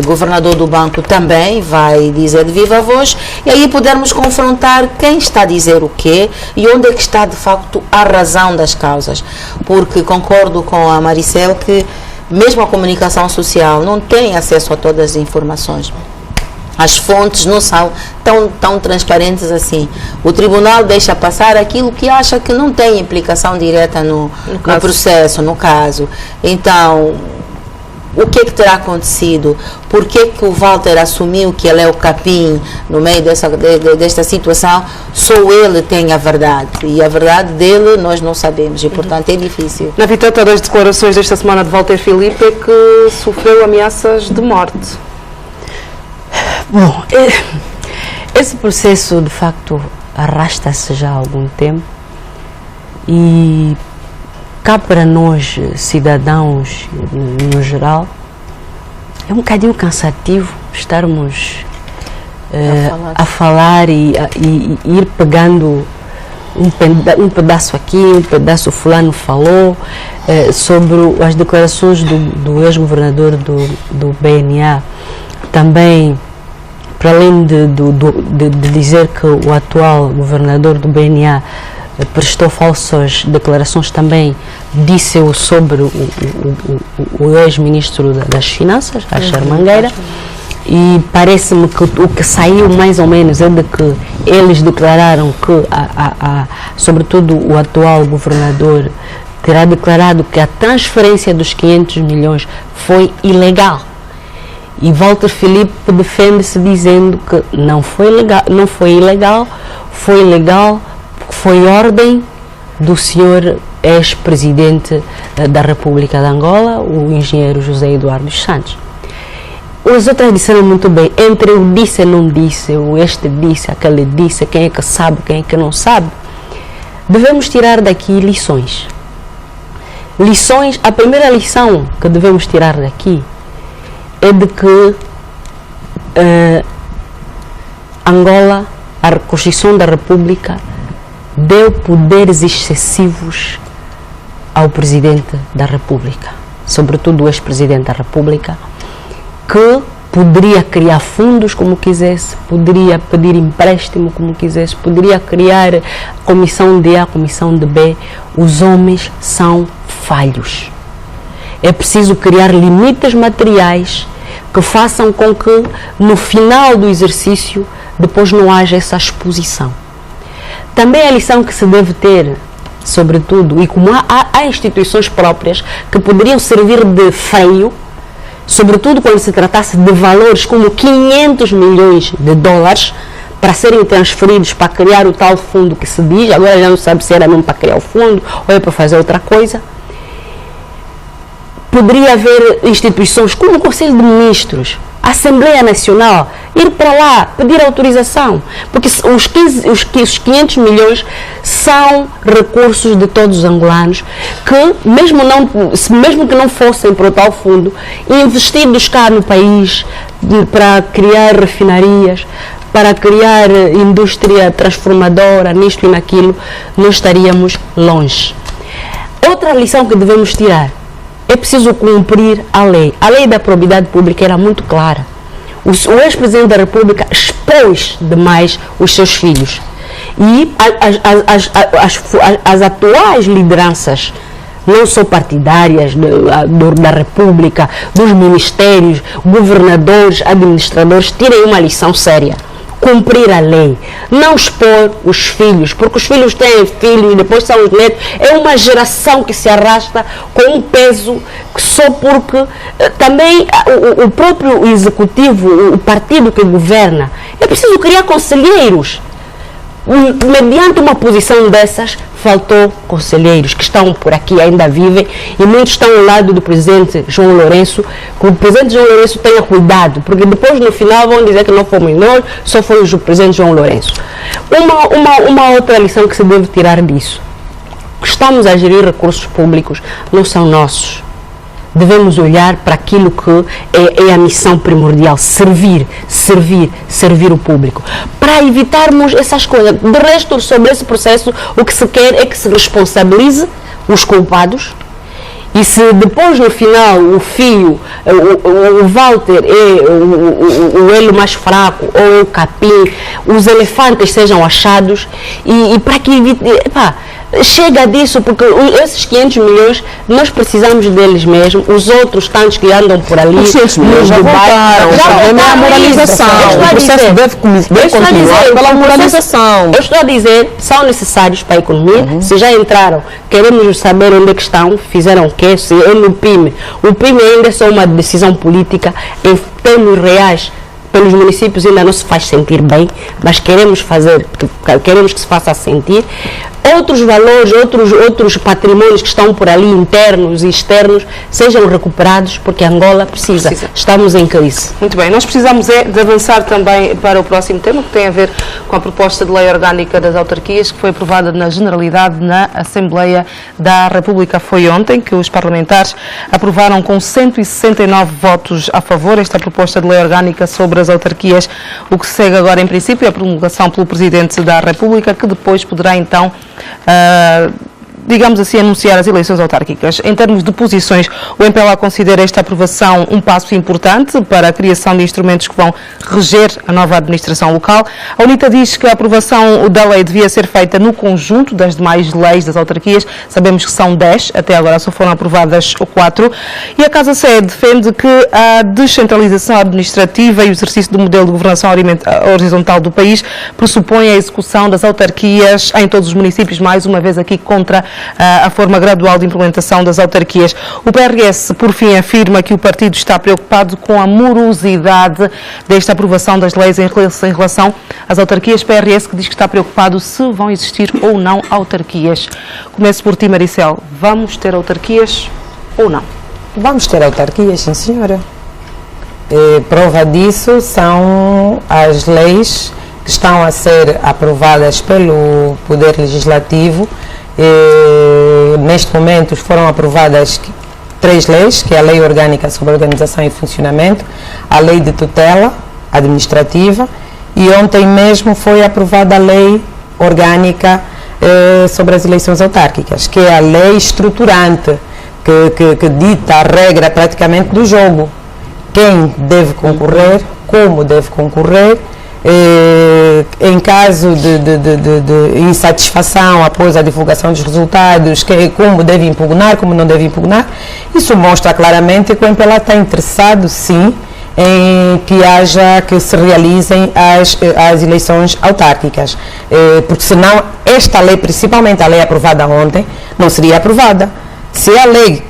governador do banco também vai dizer de viva voz, e aí pudermos confrontar quem está a dizer o quê e onde é que está de facto a razão das causas. Porque concordo com a Maricel que mesmo a comunicação social não tem acesso a todas as informações. As fontes não são tão transparentes assim. O tribunal deixa passar aquilo que acha que não tem implicação direta no processo, no caso. Então, o que terá acontecido? Por que o Walter assumiu que ele é o capim no meio desta situação? Só ele tem a verdade. E a verdade dele nós não sabemos. E, portanto, é difícil. Na Viteta, das declarações desta semana de Walter Filipe é que sofreu ameaças de morte. Bom, esse processo de facto arrasta-se já há algum tempo e cá para nós, cidadãos no geral, é um bocadinho cansativo estarmos a falar e ir pegando um pedaço aqui, um pedaço fulano falou sobre as declarações do ex-governador do BNA. Também, para além de dizer que o atual governador do BNA prestou falsas declarações, também disse-o sobre o ex-ministro das Finanças, Achar Mangueira, e parece-me que o que saiu mais ou menos é de que eles declararam que, sobretudo o atual governador, terá declarado que a transferência dos 500 milhões foi ilegal. E Walter Filipe defende-se dizendo que não foi ilegal, foi legal, foi ordem do senhor ex-presidente da República de Angola, o engenheiro José Eduardo dos Santos. As outras disseram muito bem, entre o disse e não disse, o este disse, aquele disse, quem é que sabe, quem é que não sabe, devemos tirar daqui lições. A primeira lição que devemos tirar daqui é de que Angola, a Constituição da República, deu poderes excessivos ao Presidente da República, sobretudo o ex-Presidente da República, que poderia criar fundos como quisesse, poderia pedir empréstimo como quisesse, poderia criar comissão de A, comissão de B. Os homens são falhos. É preciso criar limites materiais que façam com que no final do exercício depois não haja essa exposição. Também a lição que se deve ter, sobretudo, e como há instituições próprias que poderiam servir de freio, sobretudo quando se tratasse de valores como 500 milhões de dólares para serem transferidos para criar o tal fundo que se diz, agora já não sabe se era mesmo para criar o fundo ou é para fazer outra coisa. Poderia haver instituições como o Conselho de Ministros, a Assembleia Nacional, ir para lá, pedir autorização, porque os 500 milhões são recursos de todos os angolanos que, mesmo que não fossem para o tal fundo, investidos cá no país para criar refinarias, para criar indústria transformadora, nisto e naquilo, nós estaríamos longe. Outra lição que devemos tirar: é preciso cumprir a lei. A lei da probidade pública era muito clara. O ex-presidente da República expôs demais os seus filhos. E as atuais lideranças, não só partidárias da República, dos ministérios, governadores, administradores, tirem uma lição séria. Cumprir a lei, não expor os filhos, porque os filhos têm filhos e depois são os netos. É uma geração que se arrasta com um peso que só porque também o próprio executivo, o partido que governa, é preciso criar conselheiros. Mediante uma posição dessas, faltou conselheiros que estão por aqui, ainda vivem, e muitos estão ao lado do presidente João Lourenço, que o presidente João Lourenço tenha cuidado, porque depois no final vão dizer que não fomos nós, só foi o presidente João Lourenço. Uma outra lição que se deve tirar disso: estamos a gerir recursos públicos, não são nossos. Devemos olhar para aquilo que é a missão primordial: servir o público, para evitarmos essas coisas. De resto, sobre esse processo, o que se quer é que se responsabilize os culpados, e se depois no final o fio, o Walter é o elo mais fraco, ou o capim, os elefantes sejam achados, e para que evite... Chega disso, porque esses 500 milhões nós precisamos deles mesmo. Os outros tantos que andam por ali os 500 milhões já voltaram. O problema é a moralização. O processo deve continuar pela moralização. Eu estou a dizer, são necessários para a economia. Se já entraram, queremos saber onde é que estão, fizeram o quê, se é no PIME. O PIME ainda é só uma decisão política. Em termos reais, pelos municípios ainda não se faz sentir bem, mas queremos que se faça sentir. Outros valores, outros patrimônios que estão por ali, internos e externos, sejam recuperados, porque Angola precisa. Estamos em crise. Muito bem, nós precisamos de avançar também para o próximo tema, que tem a ver com a proposta de lei orgânica das autarquias, que foi aprovada na Generalidade na Assembleia da República. Foi ontem que os parlamentares aprovaram com 169 votos a favor esta proposta de lei orgânica sobre as autarquias. O que segue agora, em princípio, é a promulgação pelo Presidente da República, que depois poderá então digamos assim, anunciar as eleições autárquicas. Em termos de posições, o MPLA considera esta aprovação um passo importante para a criação de instrumentos que vão reger a nova administração local. A UNITA diz que a aprovação da lei devia ser feita no conjunto das demais leis das autarquias. Sabemos que são 10, até agora só foram aprovadas 4. E a Casa Sé defende que a descentralização administrativa e o exercício do modelo de governação horizontal do país pressupõe a execução das autarquias em todos os municípios, mais uma vez aqui contra a forma gradual de implementação das autarquias. O PRS, por fim, afirma que o partido está preocupado com a morosidade desta aprovação das leis em relação às autarquias. PRS que diz que está preocupado se vão existir ou não autarquias. Começo por ti, Maricel. Vamos ter autarquias ou não? Vamos ter autarquias, sim, senhora. Prova disso são as leis que estão a ser aprovadas pelo Poder Legislativo. Neste momento foram aprovadas 3 leis, que é a Lei Orgânica sobre a Organização e Funcionamento, a Lei de Tutela Administrativa, e ontem mesmo foi aprovada a Lei Orgânica sobre as eleições autárquicas, que é a lei estruturante, que dita a regra praticamente do jogo. Quem deve concorrer, como deve concorrer, em caso de insatisfação após a divulgação dos resultados, como deve impugnar, como não deve impugnar. Isso mostra claramente que o MPLA está interessado, sim, em que se realizem as eleições autárquicas, porque senão esta lei, principalmente a lei aprovada ontem, não seria aprovada. Se a lei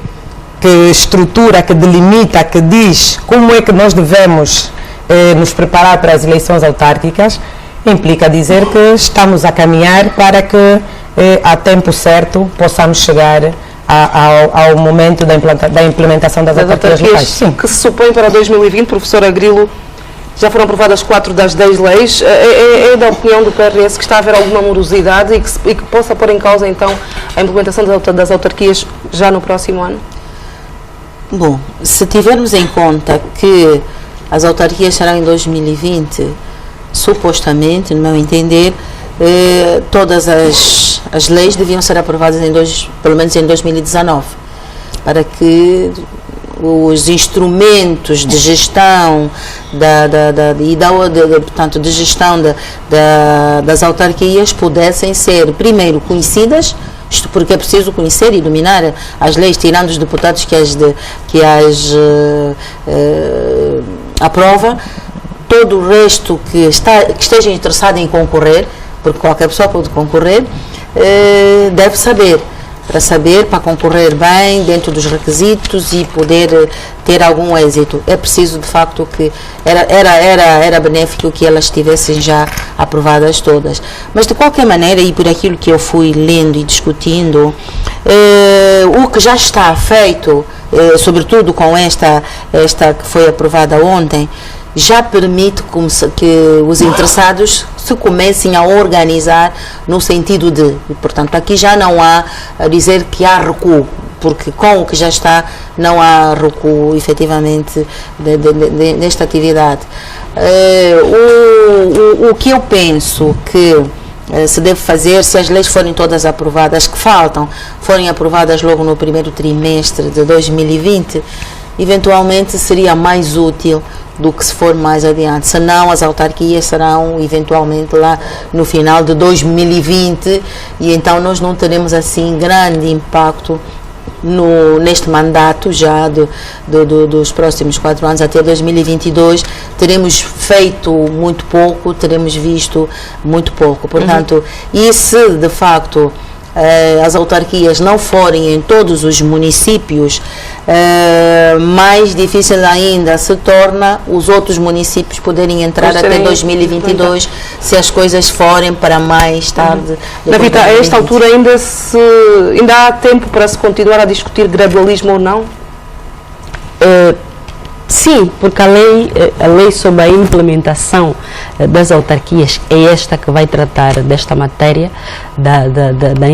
que estrutura, que delimita, que diz como é que nós devemos nos preparar para as eleições autárquicas, implica dizer que estamos a caminhar para que a tempo certo possamos chegar ao momento da implementação das autarquias locais. Sim. Que se supõe para 2020, professora Grilo, já foram aprovadas 4 das 10 leis. É da opinião do PRS que está a haver alguma morosidade e que possa pôr em causa, então, a implementação das autarquias já no próximo ano? Bom, se tivermos em conta que as autarquias serão em 2020, supostamente, no meu entender, todas as leis deviam ser aprovadas pelo menos em 2019, para que os instrumentos de gestão portanto, de gestão das autarquias pudessem ser primeiro conhecidas, isto porque é preciso conhecer e dominar as leis, tirando os deputados que as aprova. Todo o resto que esteja interessado em concorrer, porque qualquer pessoa pode concorrer, deve saber, para concorrer bem, dentro dos requisitos e poder ter algum êxito. É preciso, de facto, que era benéfico que elas estivessem já aprovadas todas. Mas, de qualquer maneira, e por aquilo que eu fui lendo e discutindo, o que já está feito, sobretudo com esta que foi aprovada ontem, já permite que os interessados se comecem a organizar no sentido de, portanto, aqui já não há a dizer que há recuo, porque com o que já está não há recuo efetivamente nesta atividade. O que eu penso que se deve fazer, se as leis forem todas aprovadas, que faltam, forem aprovadas logo no primeiro trimestre de 2020, eventualmente seria mais útil do que se for mais adiante, senão as autarquias serão eventualmente lá no final de 2020 e então nós não teremos assim grande impacto neste mandato já dos próximos 4 anos até 2022. Teremos feito muito pouco, teremos visto muito pouco, portanto, e se de facto as autarquias não forem em todos os municípios, mais difícil ainda se torna os outros municípios poderem entrar até 2022, se as coisas forem para mais tarde. David, a esta altura ainda há tempo para se continuar a discutir gradualismo ou não? Sim, porque a lei sobre a implementação das autarquias é esta que vai tratar desta matéria da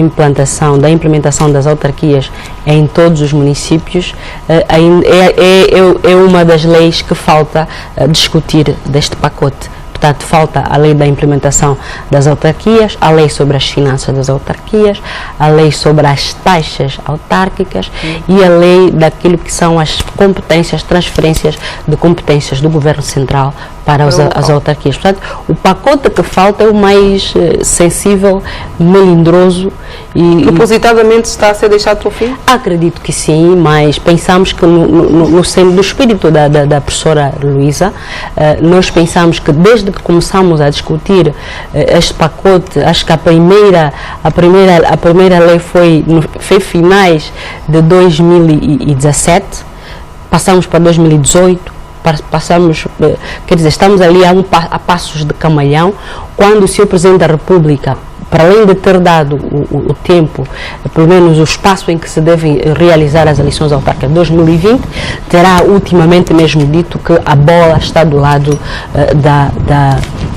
implementação das autarquias em todos os municípios. É uma das leis que falta discutir deste pacote. Portanto, falta a lei da implementação das autarquias, a lei sobre as finanças das autarquias, a lei sobre as taxas autárquicas e a lei daquilo que são as competências, transferências de competências do Governo Central para as autarquias. Portanto, o pacote que falta é o mais sensível, melindroso e... Propositadamente está a ser deixado para o fim? Acredito que sim, mas pensamos que no espírito da professora Luísa, nós pensamos que desde que começamos a discutir este pacote, acho que a primeira lei foi finais de 2017, passamos para 2018, passamos, quer dizer, estamos ali a passos de camalhão, quando o Sr. Presidente da República, para além de ter dado o tempo, pelo menos o espaço em que se devem realizar as eleições autárquicas de 2020, terá ultimamente mesmo dito que a bola está do lado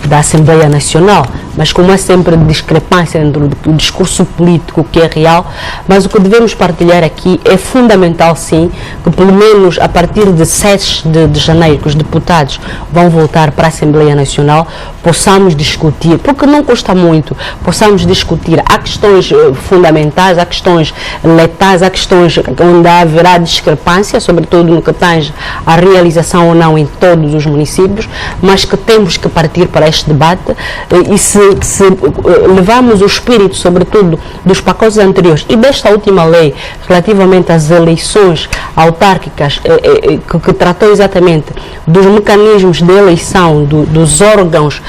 da Assembleia Nacional. Mas como é sempre discrepância entre o discurso político que é real, mas o que devemos partilhar aqui é fundamental sim, que pelo menos a partir de 7 de janeiro, que os deputados vão voltar para a Assembleia Nacional, possamos discutir, porque não custa muito, possamos discutir. Há questões fundamentais, há questões letais, há questões onde haverá discrepância, sobretudo no que tange a realização ou não em todos os municípios, mas que temos que partir para este debate e se levarmos o espírito, sobretudo, dos pacotes anteriores e desta última lei relativamente às eleições autárquicas, que tratou exatamente dos mecanismos de eleição dos órgãos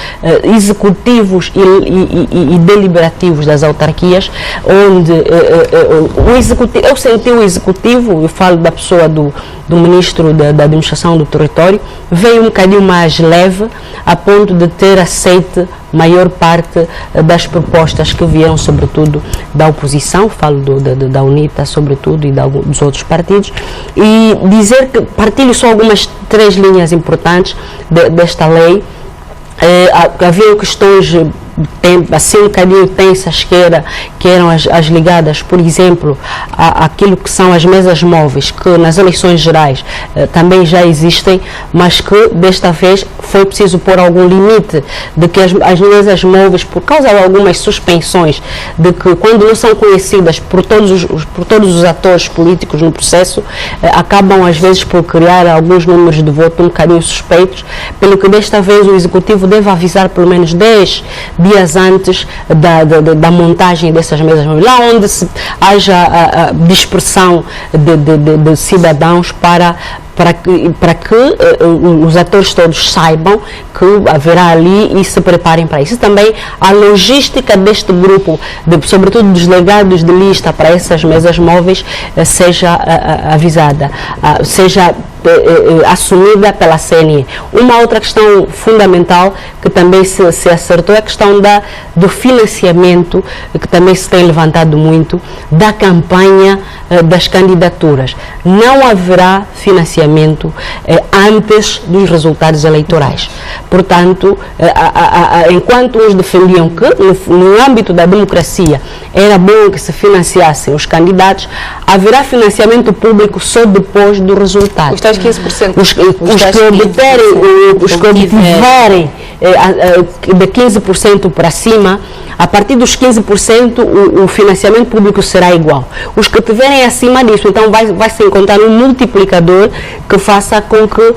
executivos e deliberativos das autarquias, onde o executivo, eu senti o executivo, eu falo da pessoa do ministro da administração do território, veio um bocadinho mais leve, a ponto de ter aceito maior parte das propostas que vieram, sobretudo, da oposição, falo da UNITA, sobretudo, e dos outros partidos, e dizer que partilho só algumas 3 linhas importantes desta lei. Havia questões assim um bocadinho tensas que eram as ligadas, por exemplo, àquilo que são as mesas móveis, que nas eleições gerais também já existem, mas que desta vez foi preciso pôr algum limite, de que as mesas móveis, por causa de algumas suspensões, de que quando não são conhecidas por todos os atores políticos no processo, acabam às vezes por criar alguns números de voto um bocadinho suspeitos, pelo que desta vez o Executivo deve avisar pelo menos 10 dias antes da montagem dessas mesas, lá onde haja a dispersão de cidadãos para que os atores todos saibam que haverá ali e se preparem para isso. E também a logística deste grupo, sobretudo dos legados de lista para essas mesas móveis, seja avisada, seja assumida pela CNE. Uma outra questão fundamental que também se acertou é a questão do financiamento, que também se tem levantado muito, da campanha das candidaturas. Não haverá financiamento antes dos resultados eleitorais. Portanto, enquanto uns defendiam que no âmbito da democracia era bom que se financiassem os candidatos, haverá financiamento público só depois do resultado. Os tais 15%. Os que obtiverem de 15% para cima, a partir dos 15% o financiamento público será igual. Os que tiverem acima disso, então vai se encontrar um multiplicador que faça com que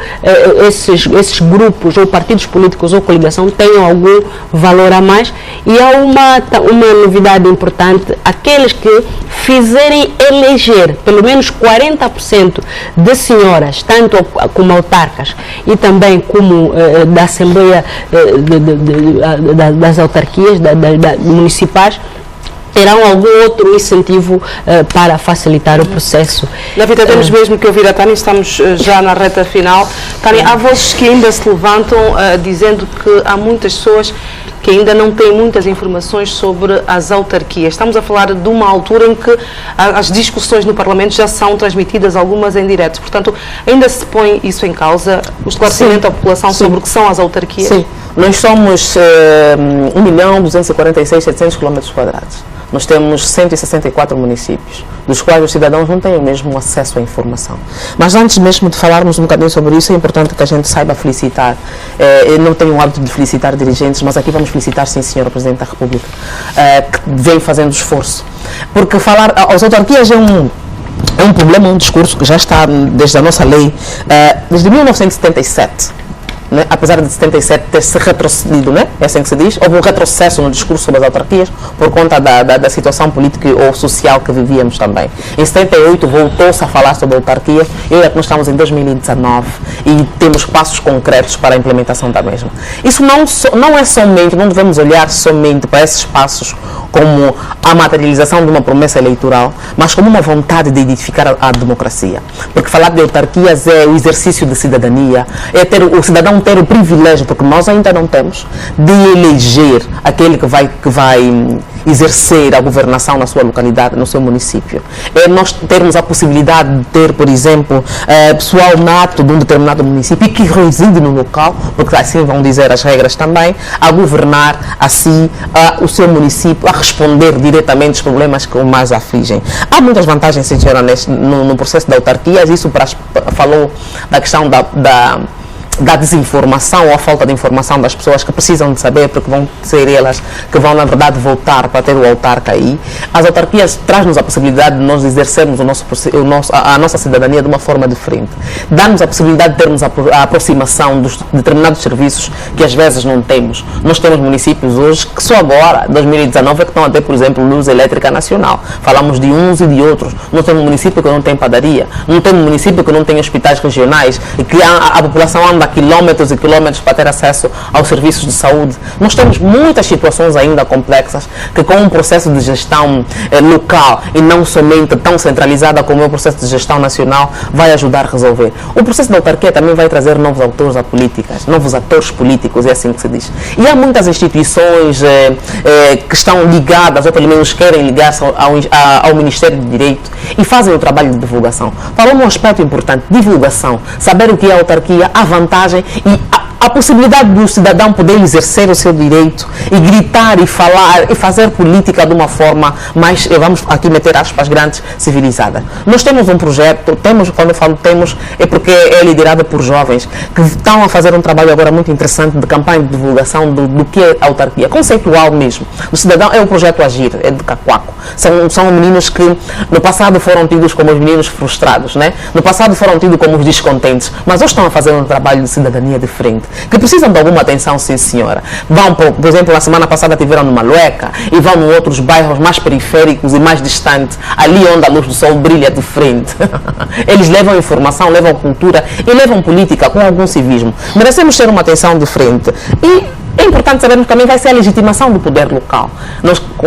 esses grupos ou partidos políticos ou coligação tenham algum valor a mais. E há uma novidade importante: aqueles que fizerem eleger pelo menos 40% de senhoras, tanto como autarcas e também como da Assembleia das autarquias municipais, terão algum outro incentivo para facilitar o processo. David, temos mesmo que ouvir a Tânia, estamos já na reta final. Tânia, há vozes que ainda se levantam dizendo que há muitas pessoas que ainda não têm muitas informações sobre as autarquias. Estamos a falar de uma altura em que as discussões no Parlamento já são transmitidas, algumas em direto. Portanto, ainda se põe isso em causa, o esclarecimento à população sobre o que são as autarquias? Sim, nós somos 1.246.700 km². Nós temos 164 municípios, dos quais os cidadãos não têm o mesmo acesso à informação. Mas antes mesmo de falarmos um bocadinho sobre isso, é importante que a gente saiba felicitar. Eu não tenho o hábito de felicitar dirigentes, mas aqui vamos felicitar, sim, Sr. Presidente da República, que vem fazendo esforço. Porque falar às autarquias é um problema, um discurso que já está desde a nossa lei, desde 1977. Né? Apesar de 77 ter se retrocedido, né? É assim que se diz, houve um retrocesso no discurso sobre as autarquias por conta da situação política ou social que vivíamos também. Em 78 voltou-se a falar sobre a autarquia, e nós estamos em 2019 e temos passos concretos para a implementação da mesma. Isso não é somente, não devemos olhar somente para esses passos como a materialização de uma promessa eleitoral, mas como uma vontade de edificar a democracia. Porque falar de autarquias é o exercício de cidadania, é ter o cidadão ter o privilégio, porque nós ainda não temos, de eleger aquele que vai exercer a governação na sua localidade, no seu município. É nós termos a possibilidade de ter, por exemplo, pessoal nato de um determinado município e que reside no local, porque assim vão dizer as regras também, a governar assim o seu município, a responder diretamente os problemas que o mais afligem. Há muitas vantagens, senhora, no processo de autarquias. Isso falou da questão da desinformação ou a falta de informação das pessoas que precisam de saber, porque vão ser elas que vão, na verdade, votar para ter o autarca aí. As autarquias traz-nos a possibilidade de nós exercermos a nossa cidadania de uma forma diferente. Dá-nos a possibilidade de termos a aproximação dos determinados serviços que às vezes não temos. Nós temos municípios hoje que só agora, 2019, é que estão a ter, por exemplo, luz elétrica nacional. Falamos de uns e de outros. Nós temos um município que não tem padaria, não temos um município que não tem hospitais regionais e que a população anda quilómetros e quilómetros para ter acesso aos serviços de saúde. Nós temos muitas situações ainda complexas que com um processo de gestão local e não somente tão centralizada como é o processo de gestão nacional vai ajudar a resolver. O processo da autarquia também vai trazer novos atores à política, novos atores políticos, é assim que se diz. E há muitas instituições que estão ligadas, ou pelo menos querem ligar-se ao Ministério do Direito e fazem o trabalho de divulgação. Falou um aspecto importante, divulgação, saber o que é a autarquia, a vantagem e a possibilidade do cidadão poder exercer o seu direito e gritar e falar e fazer política de uma forma mais, vamos aqui meter aspas grandes, civilizada. Nós temos um projeto, quando eu falo temos, é porque é liderado por jovens que estão a fazer um trabalho agora muito interessante de campanha de divulgação do que é a autarquia, conceitual mesmo. O cidadão é o projeto Agir, é de Cacoaco. São meninos que no passado foram tidos como os meninos frustrados, né? No passado foram tidos como os descontentes, mas hoje estão a fazer um trabalho de cidadania diferente, que precisam de alguma atenção, sim senhora. Vão, por exemplo, na semana passada estiveram no Malueca e vão em outros bairros mais periféricos e mais distantes, ali onde a luz do sol brilha de frente. Eles levam informação, levam cultura e levam política com algum civismo. Merecemos ter uma atenção diferente. E é importante sabermos que também vai ser a legitimação do poder local.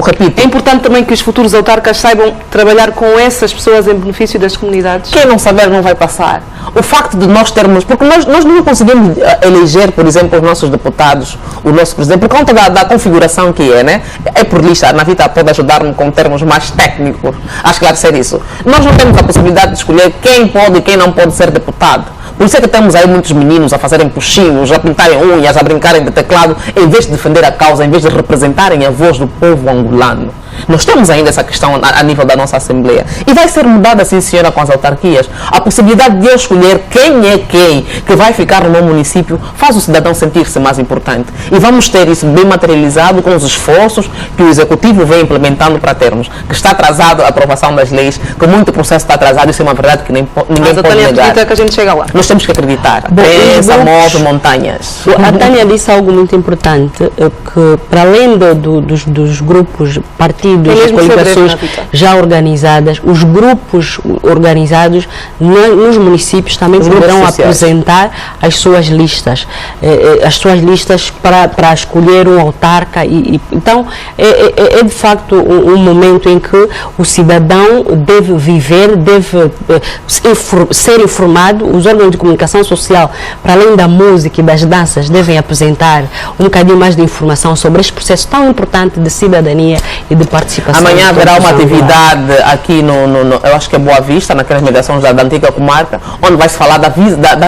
Repito, é importante também que os futuros autarcas saibam trabalhar com essas pessoas em benefício das comunidades. Quem não saber não vai passar. O facto de nós termos, porque nós não conseguimos eleger, por exemplo, os nossos deputados, o nosso presidente, por conta da configuração que é, né? É por lista. A Navita pode ajudar-me com termos mais técnicos a esclarecer isso. Nós não temos a possibilidade de escolher quem pode e quem não pode ser deputado. Por isso é que temos aí muitos meninos a fazerem puxinhos, a pintarem unhas, a brincarem de teclado, em vez de defender a causa, em vez de representarem a voz do povo angolano. Nós temos ainda essa questão a nível da nossa Assembleia. E vai ser mudada, sim senhora, com as autarquias. A possibilidade de eu escolher quem é quem que vai ficar no meu município faz o cidadão sentir-se mais importante. E vamos ter isso bem materializado com os esforços que o Executivo vem implementando para termos. Que está atrasado a aprovação das leis, que muito processo está atrasado, isso é uma verdade que ninguém pode negar. Acredita que a gente chega lá. Nós temos que acreditar. Pensa, move montanhas. A Tânia disse algo muito importante, que para além dos grupos, partidos, coligações já organizadas, os grupos organizados nos municípios também poderão apresentar as suas listas para escolher um autarca. Então, é de facto um momento em que o cidadão deve viver, deve ser informado. Os órgãos de comunicação social, para além da música e das danças, devem apresentar um bocadinho mais de informação sobre este processo tão importante de cidadania e de participação. Amanhã haverá uma atividade aqui eu acho que é Boa Vista, naquelas mediações da antiga comarca, onde vai se falar da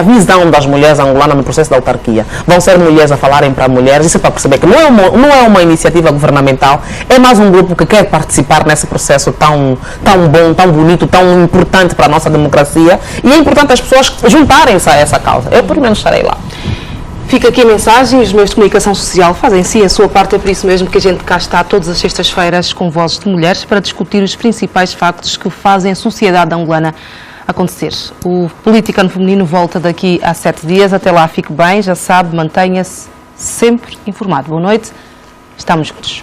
visão das mulheres angolanas no processo da autarquia. Vão ser mulheres a falarem para mulheres, isso é para perceber que não é uma iniciativa governamental, é mais um grupo que quer participar nesse processo tão bom, tão bonito, tão importante para a nossa democracia, e é importante as pessoas juntarem-se a essa causa. Eu, pelo menos, estarei lá. Fica aqui a mensagem, os meios de comunicação social fazem sim a sua parte, é por isso mesmo que a gente cá está todas as sextas-feiras com Vozes de Mulheres para discutir os principais factos que fazem a sociedade angolana acontecer. O Política no Feminino volta daqui a 7 dias, até lá fique bem, já sabe, mantenha-se sempre informado. Boa noite, estamos juntos.